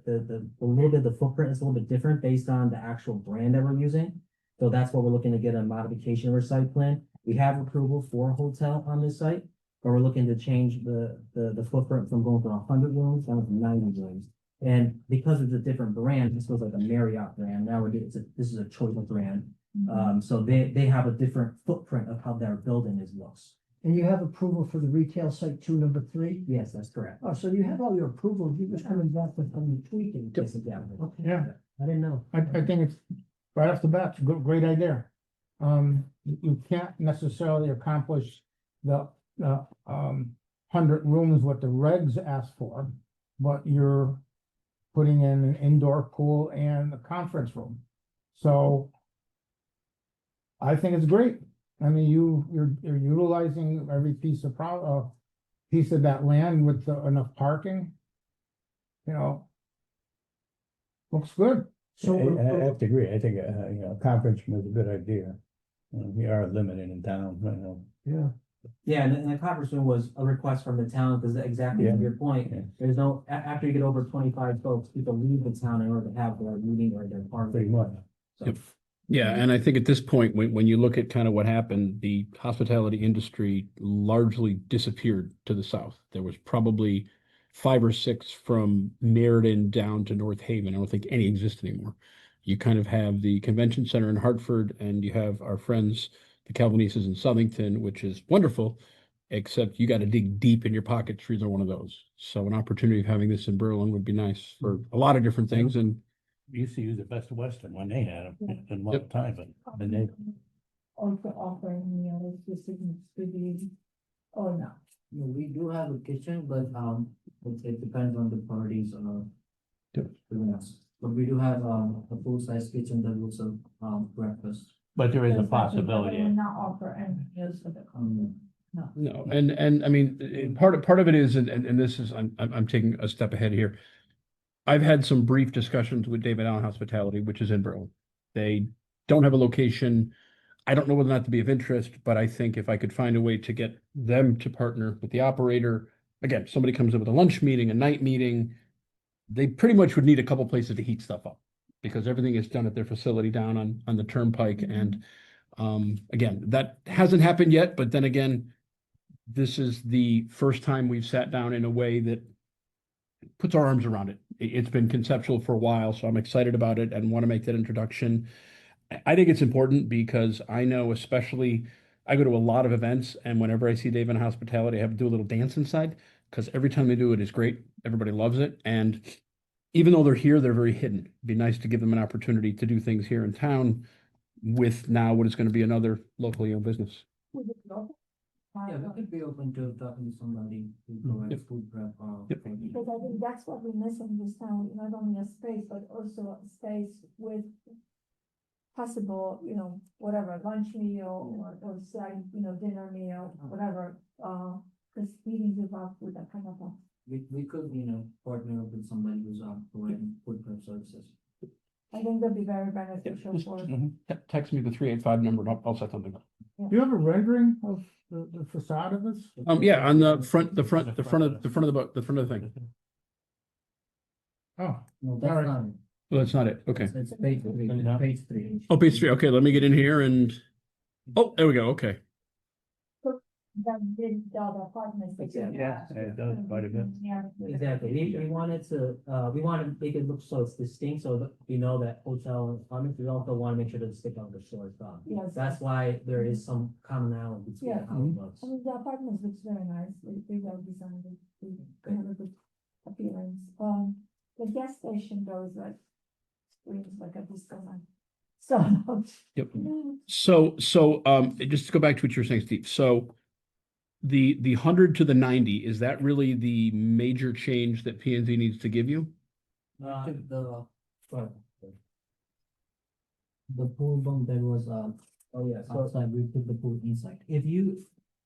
little bit, the footprint is a little bit different based on the actual brand that we're using. So that's what we're looking to get a modification of our site plan. We have approval for a hotel on this site, but we're looking to change the footprint from going from 100 rooms down to 90 rooms. And because it's a different brand, this was like a Marriott brand, now this is a Choice brand. So they have a different footprint of how their building looks. And you have approval for the retail site 2, number 3? Yes, that's correct. Oh, so you have all your approvals, you just coming back with some tweaking. Yes, exactly. Okay. Yeah. I didn't know. I think it's right off the bat, it's a great idea. You can't necessarily accomplish the 100 rooms what the regs ask for, but you're putting in an indoor pool and a conference room. So I think it's great. I mean, you're utilizing every piece of piece of that land with enough parking. You know. Looks good. So, I have to agree. I think, conference room is a good idea. We are limited in town, yeah, Yeah, and the conference room was a request from the town, because exactly to Yeah. your point, Yeah. there's no, after you get over 25 folks, people leave the town in order to have their meeting or their party. Pretty much. So, Yep. Yeah, and I think at this point, when you look at kind of what happened, the hospitality industry largely disappeared to the south. There was probably 5 or 6 from Meriden down to North Haven. I don't think any exist anymore. You kind of have the convention center in Hartford, and you have our friends, the Calvinistas in Southington, which is wonderful, except you got to dig deep in your pockets for either one of those. So an opportunity of having this in Berlin would be nice for a lot of different things, and We used to use the Best Western when they had them in one Yep. time, but then they, Also offering meals, this is be, or not. No, we do have a kitchen, but it depends on the parties doing us. But we do have a full-size kitchen that will serve breakfast. but there is a They possibility. will not offer any meals for the. no, and I mean, part of it is, and this is, I'm taking a step ahead here. I've had some brief discussions with David Allen Hospitality, which is in Berlin. They don't have a location. I don't know whether or not to be of interest, but I think if I could find a way to get them to partner with the operator, again, somebody comes in with a lunch meeting, a night meeting, they pretty much would need a couple places to heat stuff up because everything is done at their facility down on the turnpike. And again, that hasn't happened yet, but then again, this is the first time we've sat down in a way that puts our arms around it. It's been conceptual for a while, so I'm excited about it and want to make that introduction. I think it's important because I know, especially, I go to a lot of events, and whenever I see Dave in Hospitality, I have to do a little dance inside because every time they do it is great. Everybody loves it. And even though they're here, they're very hidden. It'd be nice to give them an opportunity to do things here in town with now what is going to be another locally owned business. Yeah, we could be open to talking to somebody who provides Yep. food prep. Yep. Because I think that's what we miss in this town, not only a space, but also a space with possible, whatever, lunch meal or side, dinner meal, whatever, because meetings involved with that kind of thing. We could, partner up with somebody who's providing food prep services. I think that'd be very beneficial Just for. text me the 385 number and I'll set something up. Do you have a rendering of the facade of this? Yeah, on the front of the thing. Oh, No, All that's right. not. Well, that's not it. Okay. It's page 3. Oh, page 3. Okay, let me get in here and Oh, there we go. Okay. That did the other apartments. that you Exactly. have. Yeah, it does quite a bit. Yeah. Exactly, we wanted to, we want to make it look so it's distinct, so that we know that hotel and apartments, we also want to make sure that the stick on the shore is done. Yes. That's why there is some commonality between Yeah. how it looks. I mean, the apartments looks very nice, they well designed, they have a good appearance. The gas station goes like, screams like a disco night. So. Yep. So, just to go back to what you were saying, Steve, so the 100 to the 90, is that really the major change that P and Z needs to give you? Sorry. The pool bump that was, oh yeah, so outside, we put the pool inside. If you,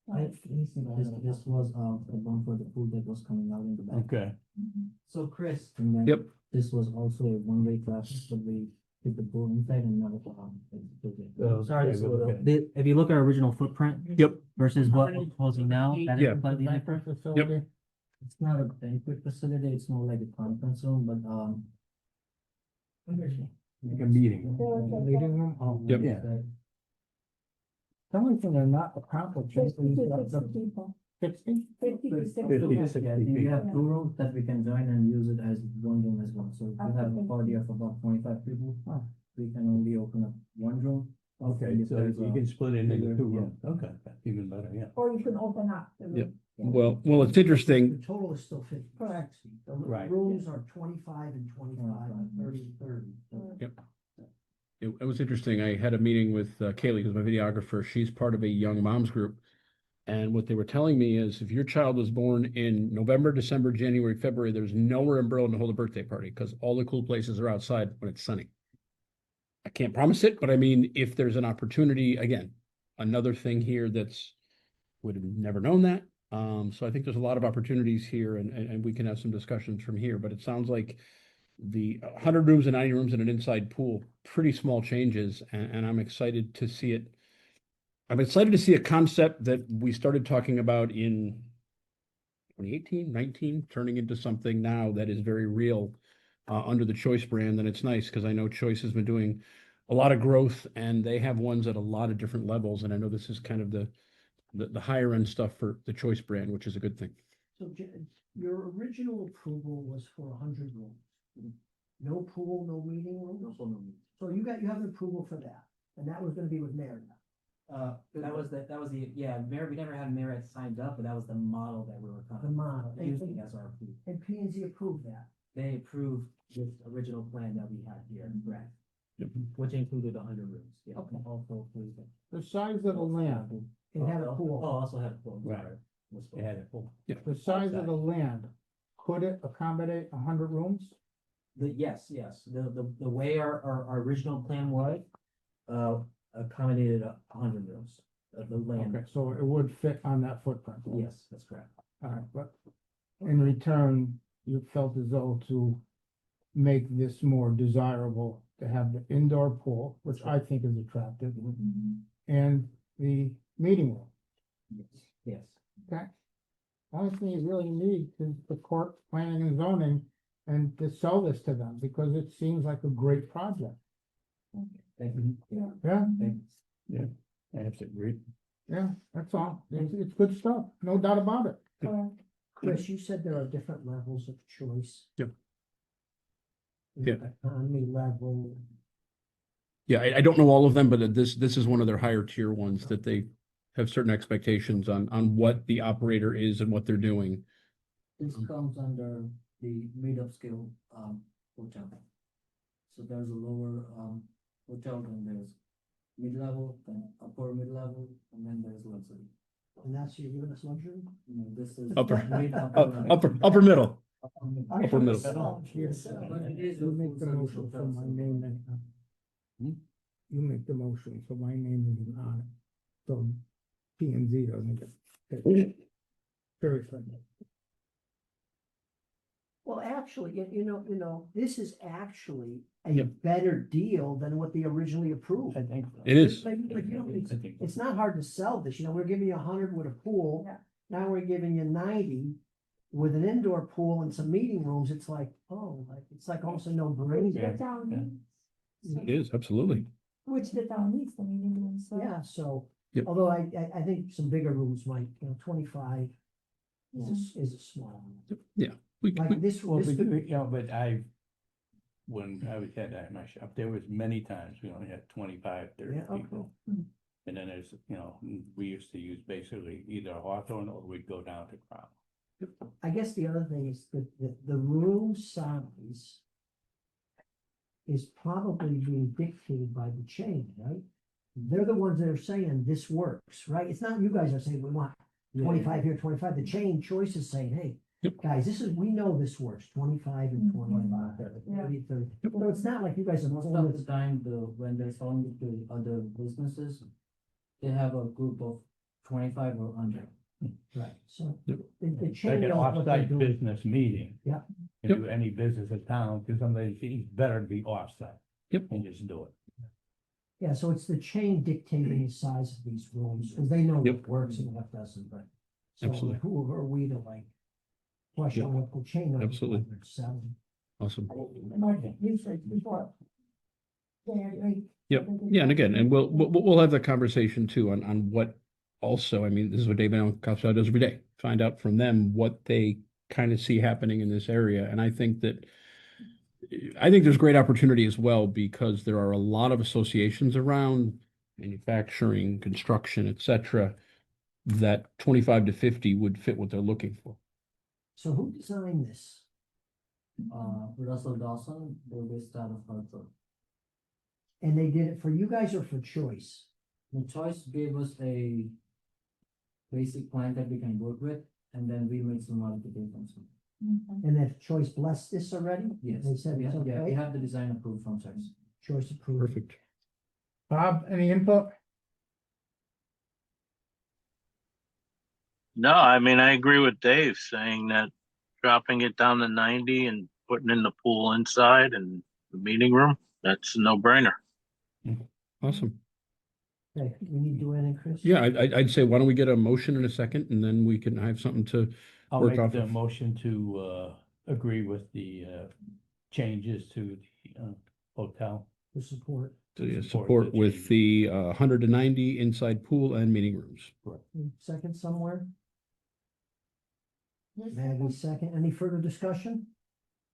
let me see, this was, the bump for the pool that was coming out in the back. Okay. So Chris. And then Yep. This was also a one-way traffic, so we put the pool inside and another. Sorry, Okay, okay. if you look at our original footprint. Yep. Versus what we're proposing now, that Yeah. is completely different. Facility. It's not a banquet facility, it's more like a conference room, but, Like a meeting. Meeting room, oh. Yep. Yeah. The only thing they're not accomplishing is 50 to the 60 people, 60. 50 to 60. 50 to 60 Yeah, you have people. two rooms that we can join and use it as one room as well, so if you have a party of about 25 people, we can only open up one room. Okay, And if so there's you a- can split it into two Yeah. rooms. Okay, that's even better, yeah. Or you can open up the room. Yep. Well, it's interesting. The total is still 50. Correct. The Right. rooms are 25 and 25, and 30 and 30. It was interesting. I had a meeting with Kaylee, who's my videographer. She's part of a young moms group. And what they were telling me is if your child was born in November, December, January, February, there's nowhere in Berlin to hold a birthday party because all the cool places are outside when it's sunny. I can't promise it, but I mean, if there's an opportunity, again, another thing here that's would have never known that. So I think there's a lot of opportunities here and we can have some discussions from here, but it sounds like the 100 rooms and 90 rooms and an inside pool, pretty small changes, and I'm excited to see it. I'm excited to see a concept that we started talking about in 2018, 19, turning into something now that is very real under the Choice brand. And it's nice because I know Choice has been doing a lot of growth and they have ones at a lot of different levels. And I know this is kind of the higher end stuff for the Choice brand, which is a good thing. So your original approval was for 100 rooms. No pool, no meeting room? So you have an approval for that, and that was gonna be with Marriott. That was yeah, Marriott, we never had Marriott signed up, but that was the model that we were kind The of model. using as our approved. And P and Z approved that. They approved this original plan that we had here, correct? Yep. Which included 100 rooms, yeah. Okay. Also approved it. The size of the land, It had a Oh, pool. also had a pool. Right. sorry. Was They had it full. the size of the land, could it accommodate 100 rooms? Yes, the way our original plan was, accommodated 100 rooms, the land. Okay, so it would fit on that footprint? Yes, that's correct. All right, but in return, you felt as though to make this more desirable, to have the indoor pool, which I think is attractive, and the meeting room. Yes. Okay. Only thing you really need is the court planning and zoning and to sell this to them, because it seems like a great project. Thank you. Yeah, Thanks. I have to agree. yeah, that's all. It's good stuff, no doubt about it. Correct. Chris, you said there are different levels of choice. Yep. Yeah. Economy level. Yeah, I don't know all of them, but this is one of their higher tier ones that they have certain expectations on what the operator is and what they're doing. This comes under the mid-upscale, hotel. So there's a lower, hotel, and there's mid-level, then upper mid-level, and then there's luxury. And that's, you're giving us luxury? You know, this is. Upper. mid, Upper middle. Upper middle. You make the motion for my name and. You make the motion, so my name is on it. So P and Z doesn't get. Seriously. Well, actually, you know, this is actually a Yep. better deal than what they originally approved. I think so. It is. Like, you know, it's not hard to sell this, you know, we're giving you 100 with a pool. Yeah. Now we're giving you 90 with an indoor pool and some meeting rooms. It's like, oh, like, it's like almost a no brainer. The town needs. It is, absolutely. Which the town needs, the meeting room, so. Yeah, so Yep. Although I think some bigger rooms might, 25 is a small. Like this, Well, this could, you know, but when I was at my shop, there was many times we only had 25, 30 Yeah, okay. people. And then there's, you know, we used to use basically either Hawthorne or we'd go down to Crown. I guess the other thing is that the room size is probably being dictated by the chain, right? They're the ones that are saying this works, right? It's not you guys are saying we want 25 here, 25. The chain choice is saying, hey, Yep. guys, we know this works, 25 and 25, 30, 30. So it's not like you guys are. Most of the time, when they're selling it to other businesses, they have a group of 25 or under. Right, so Yep. the Like chain an knows what they're off-site doing. business meeting. Yeah. If you any business in town, because somebody, it's better to be off-site. Yep. And just do it. Yeah, so it's the chain dictating the size of these rooms, because they know Yep. what works and what doesn't, but. So Absolutely. who are we to like question what the chain knows? Absolutely. what they're selling? Awesome. Market research before. Yep. Yeah, and again, and we'll have that conversation too on what also, I mean, this is what David Allen Copside does every day. Find out from them what they kind of see happening in this area. And I think there's great opportunity as well, because there are a lot of associations around manufacturing, construction, et cetera, that 25 to 50 would fit what they're looking for. So who designed this? Russell Dawson, they're based out of Hartford. And they did it for you guys or for Choice? The Choice gave us a basic plan that we can work with, and then we made some modifications. And if Choice blessed this already? Yes, They said yeah, it's yeah, we okay? have the design approved from Choice. Choice approved. Perfect. Bob, any input? No, I mean, I agree with Dave saying that dropping it down to 90 and putting in the pool inside and the meeting room, that's a no-brainer. Awesome. Okay, we need to do anything, Chris? Yeah, I'd say, why don't we get a motion in a second, and then we can have something to I'll work make off the of. motion to agree with the changes to the hotel. For support. So, yeah, Support support the with change. the 190 inside pool and meeting rooms. Second somewhere? Maggie, second. Any further discussion?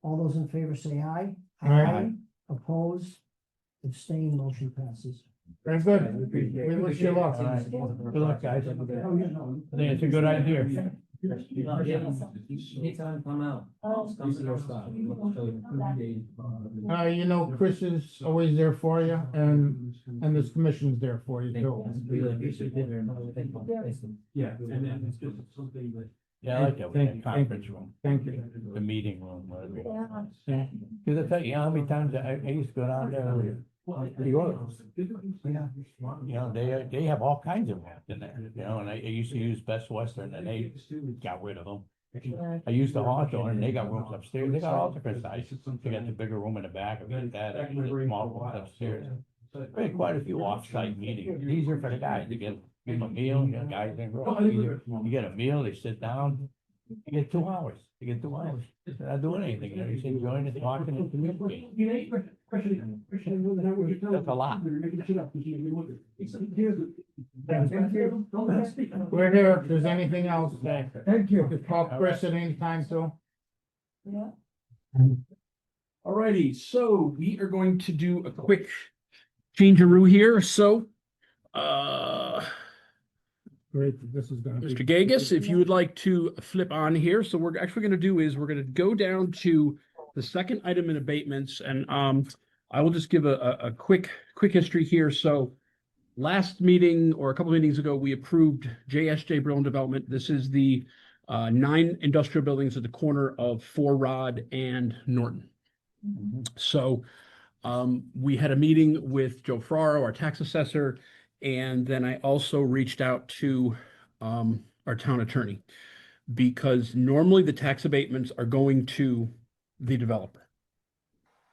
All those in favor say aye. Aye. Oppose, abstain, motion passes. Very good. We wish you luck. Good luck, guys. I think it's a good idea. Anytime, come out. Just come to our stop. We'll show you. You know, Chris is always there for you, and this commission's there for you too. Really appreciate it very much. Thank you. Yeah, and then it's just something that. Yeah, I like that, Thank you. with that conference room, Thank you. the meeting room, whatever. Yeah. Because I tell you, how many times I used to go down there, you know, they have all kinds of rooms in there, you know, and I used to use Best Western and they got rid of them. I used the Hawthorne and they got rooms upstairs, they got all different sizes, they got the bigger room in the back, we got that, and the small rooms upstairs. We had quite a few off-site meetings, easier for the guys to give them a meal, you know, guys in room, you get a meal, they sit down, you get 2 hours, they're not doing anything, they're just enjoying it, talking and communicating. That's a lot. We're here if there's anything else. Thank you. Just call Chris at any time too. Yeah. Alrighty, so we are going to do a quick change-a-roo here, so Great, this is gonna be. Mr. Gagus, if you would like to flip on here, so we're actually gonna do is we're gonna go down to the second item in abatements, and I will just give a quick history here. So last meeting or a couple meetings ago, we approved JSJ Berlin Development. This is the 9 industrial buildings at the corner of Four Rod and Norton. So we had a meeting with Joe Ferraro, our tax assessor, and then I also reached out to our town attorney, because normally the tax abatements are going to the developer.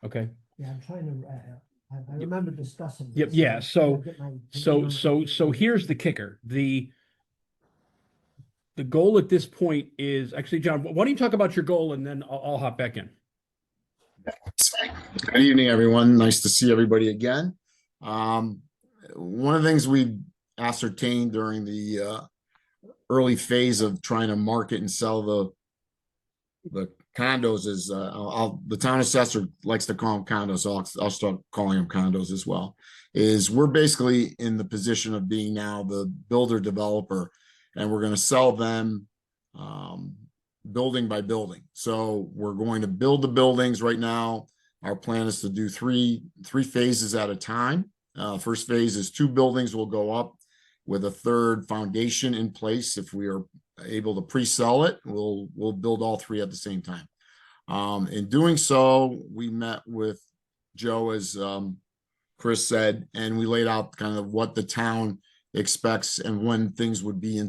Okay, Yeah, I'm trying to, I remember discussing. Yep, this. yeah, I'm so- trying to get my- so here's the kicker. The goal at this point is, actually, John, why don't you talk about your goal and then I'll hop back in. Good evening, everyone. Nice to see everybody again. One of the things we ascertained during the early phase of trying to market and sell the condos is the town assessor likes to call them condos, so I'll start calling them condos as well. Is we're basically in the position of being now the builder developer, and we're going to sell them building by building. So we're going to build the buildings right now. Our plan is to do three phases at a time. First phase is 2 buildings will go up with a 3rd foundation in place. If we are able to pre-sell it, we'll build all 3 at the same time. In doing so, we met with Joe, as Chris said, and we laid out kind of what the town expects and when things would be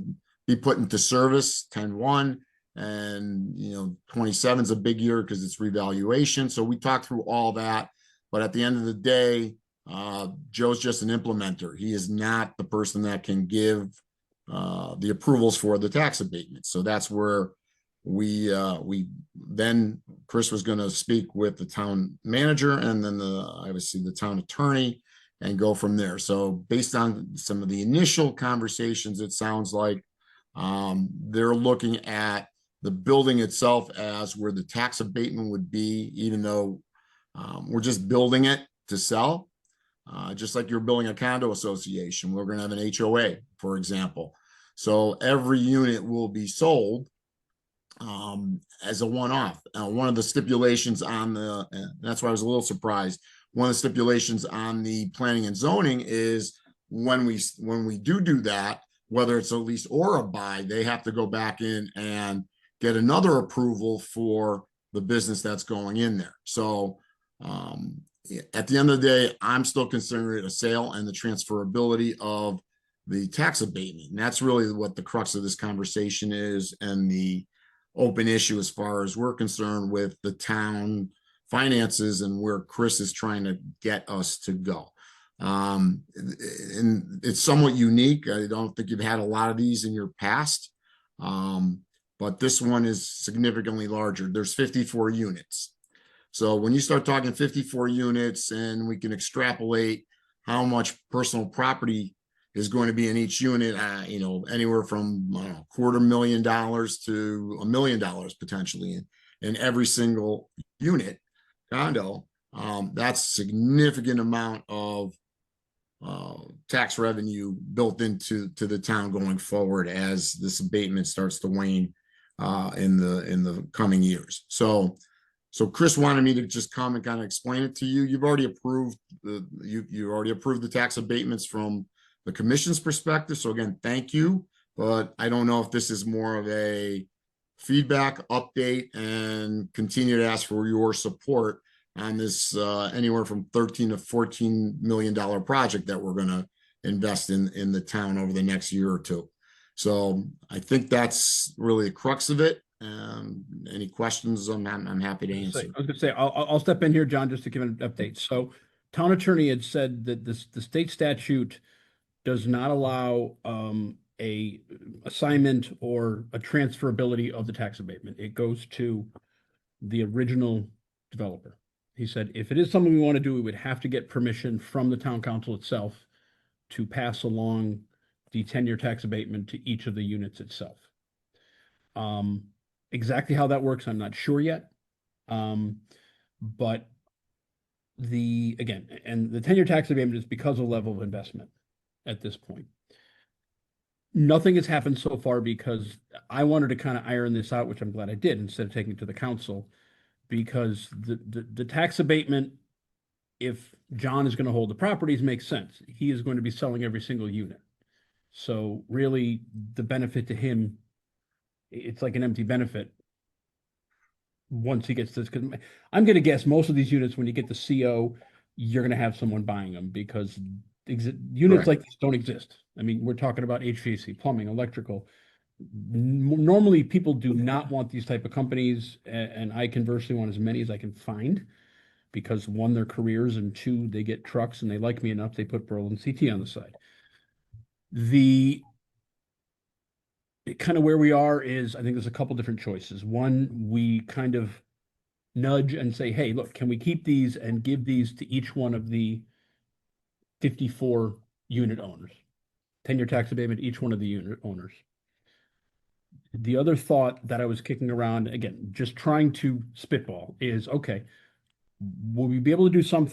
put into service. 10/1, and 27 is a big year because it's revaluation. So we talked through all that, but at the end of the day, Joe's just an implementer. He is not the person that can give the approvals for the tax abatement. So that's where we then Chris was going to speak with the town manager and then obviously the town attorney and go from there. So based on some of the initial conversations, it sounds like they're looking at the building itself as where the tax abatement would be, even though we're just building it to sell. Just like you're building a condo association, we're going to have an HOA, for example. So every unit will be sold as a one-off. One of the stipulations on that's why I was a little surprised. One of the stipulations on the planning and zoning is when we do that, whether it's a lease or a buy, they have to go back in and get another approval for the business that's going in there. So at the end of the day, I'm still considering it a sale and the transferability of the tax abatement. And that's really what the crux of this conversation is, and the open issue as far as we're concerned with the town finances and where Chris is trying to get us to go. And it's somewhat unique. I don't think you've had a lot of these in your past, but this one is significantly larger. There's 54 units. So when you start talking 54 units and we can extrapolate how much personal property is going to be in each unit, anywhere from $250,000 to $1 million potentially in every single unit condo. That's a significant amount of tax revenue built into the town going forward as this abatement starts to wane in the coming years. So Chris wanted me to just come and kind of explain it to you. You've already approved you already approved the tax abatements from the commission's perspective. So again, thank you. But I don't know if this is more of a feedback update and continue to ask for your support on this anywhere from $13 to $14 million project that we're going to invest in the town over the next year or two. So I think that's really the crux of it. Any questions? I'm happy to answer. I was going to say, I'll step in here, John, just to give an update. So town attorney had said that the state statute does not allow a assignment or a transferability of the tax abatement. It goes to the original developer. He said, if it is something we want to do, we would have to get permission from the town council itself to pass along the 10-year tax abatement to each of the units itself. Exactly how that works, I'm not sure yet. But the 10-year tax abatement is because of the level of investment at this point. Nothing has happened so far because I wanted to kind of iron this out, which I'm glad I did, instead of taking it to the council, because the tax abatement, if John is going to hold the properties, makes sense. He is going to be selling every single unit. So really the benefit to him, it's like an empty benefit once he gets this, because I'm going to guess most of these units, when you get the CO, you're going to have someone buying them, because units like this don't exist. I mean, we're talking about HVAC, plumbing, electrical. Normally people do not want these type of companies, and I conversely want as many as I can find, because one, their careers, and two, they get trucks and they like me enough, they put Berlin CT on the side. Kind of where we are is, I think there's a couple different choices. One, we kind of nudge and say, hey, look, can we keep these and give these to each one of the 54 unit owners? 10-year tax abatement, each one of the unit owners. The other thought that I was kicking around, again, just trying to spitball is, okay, will we be able to do something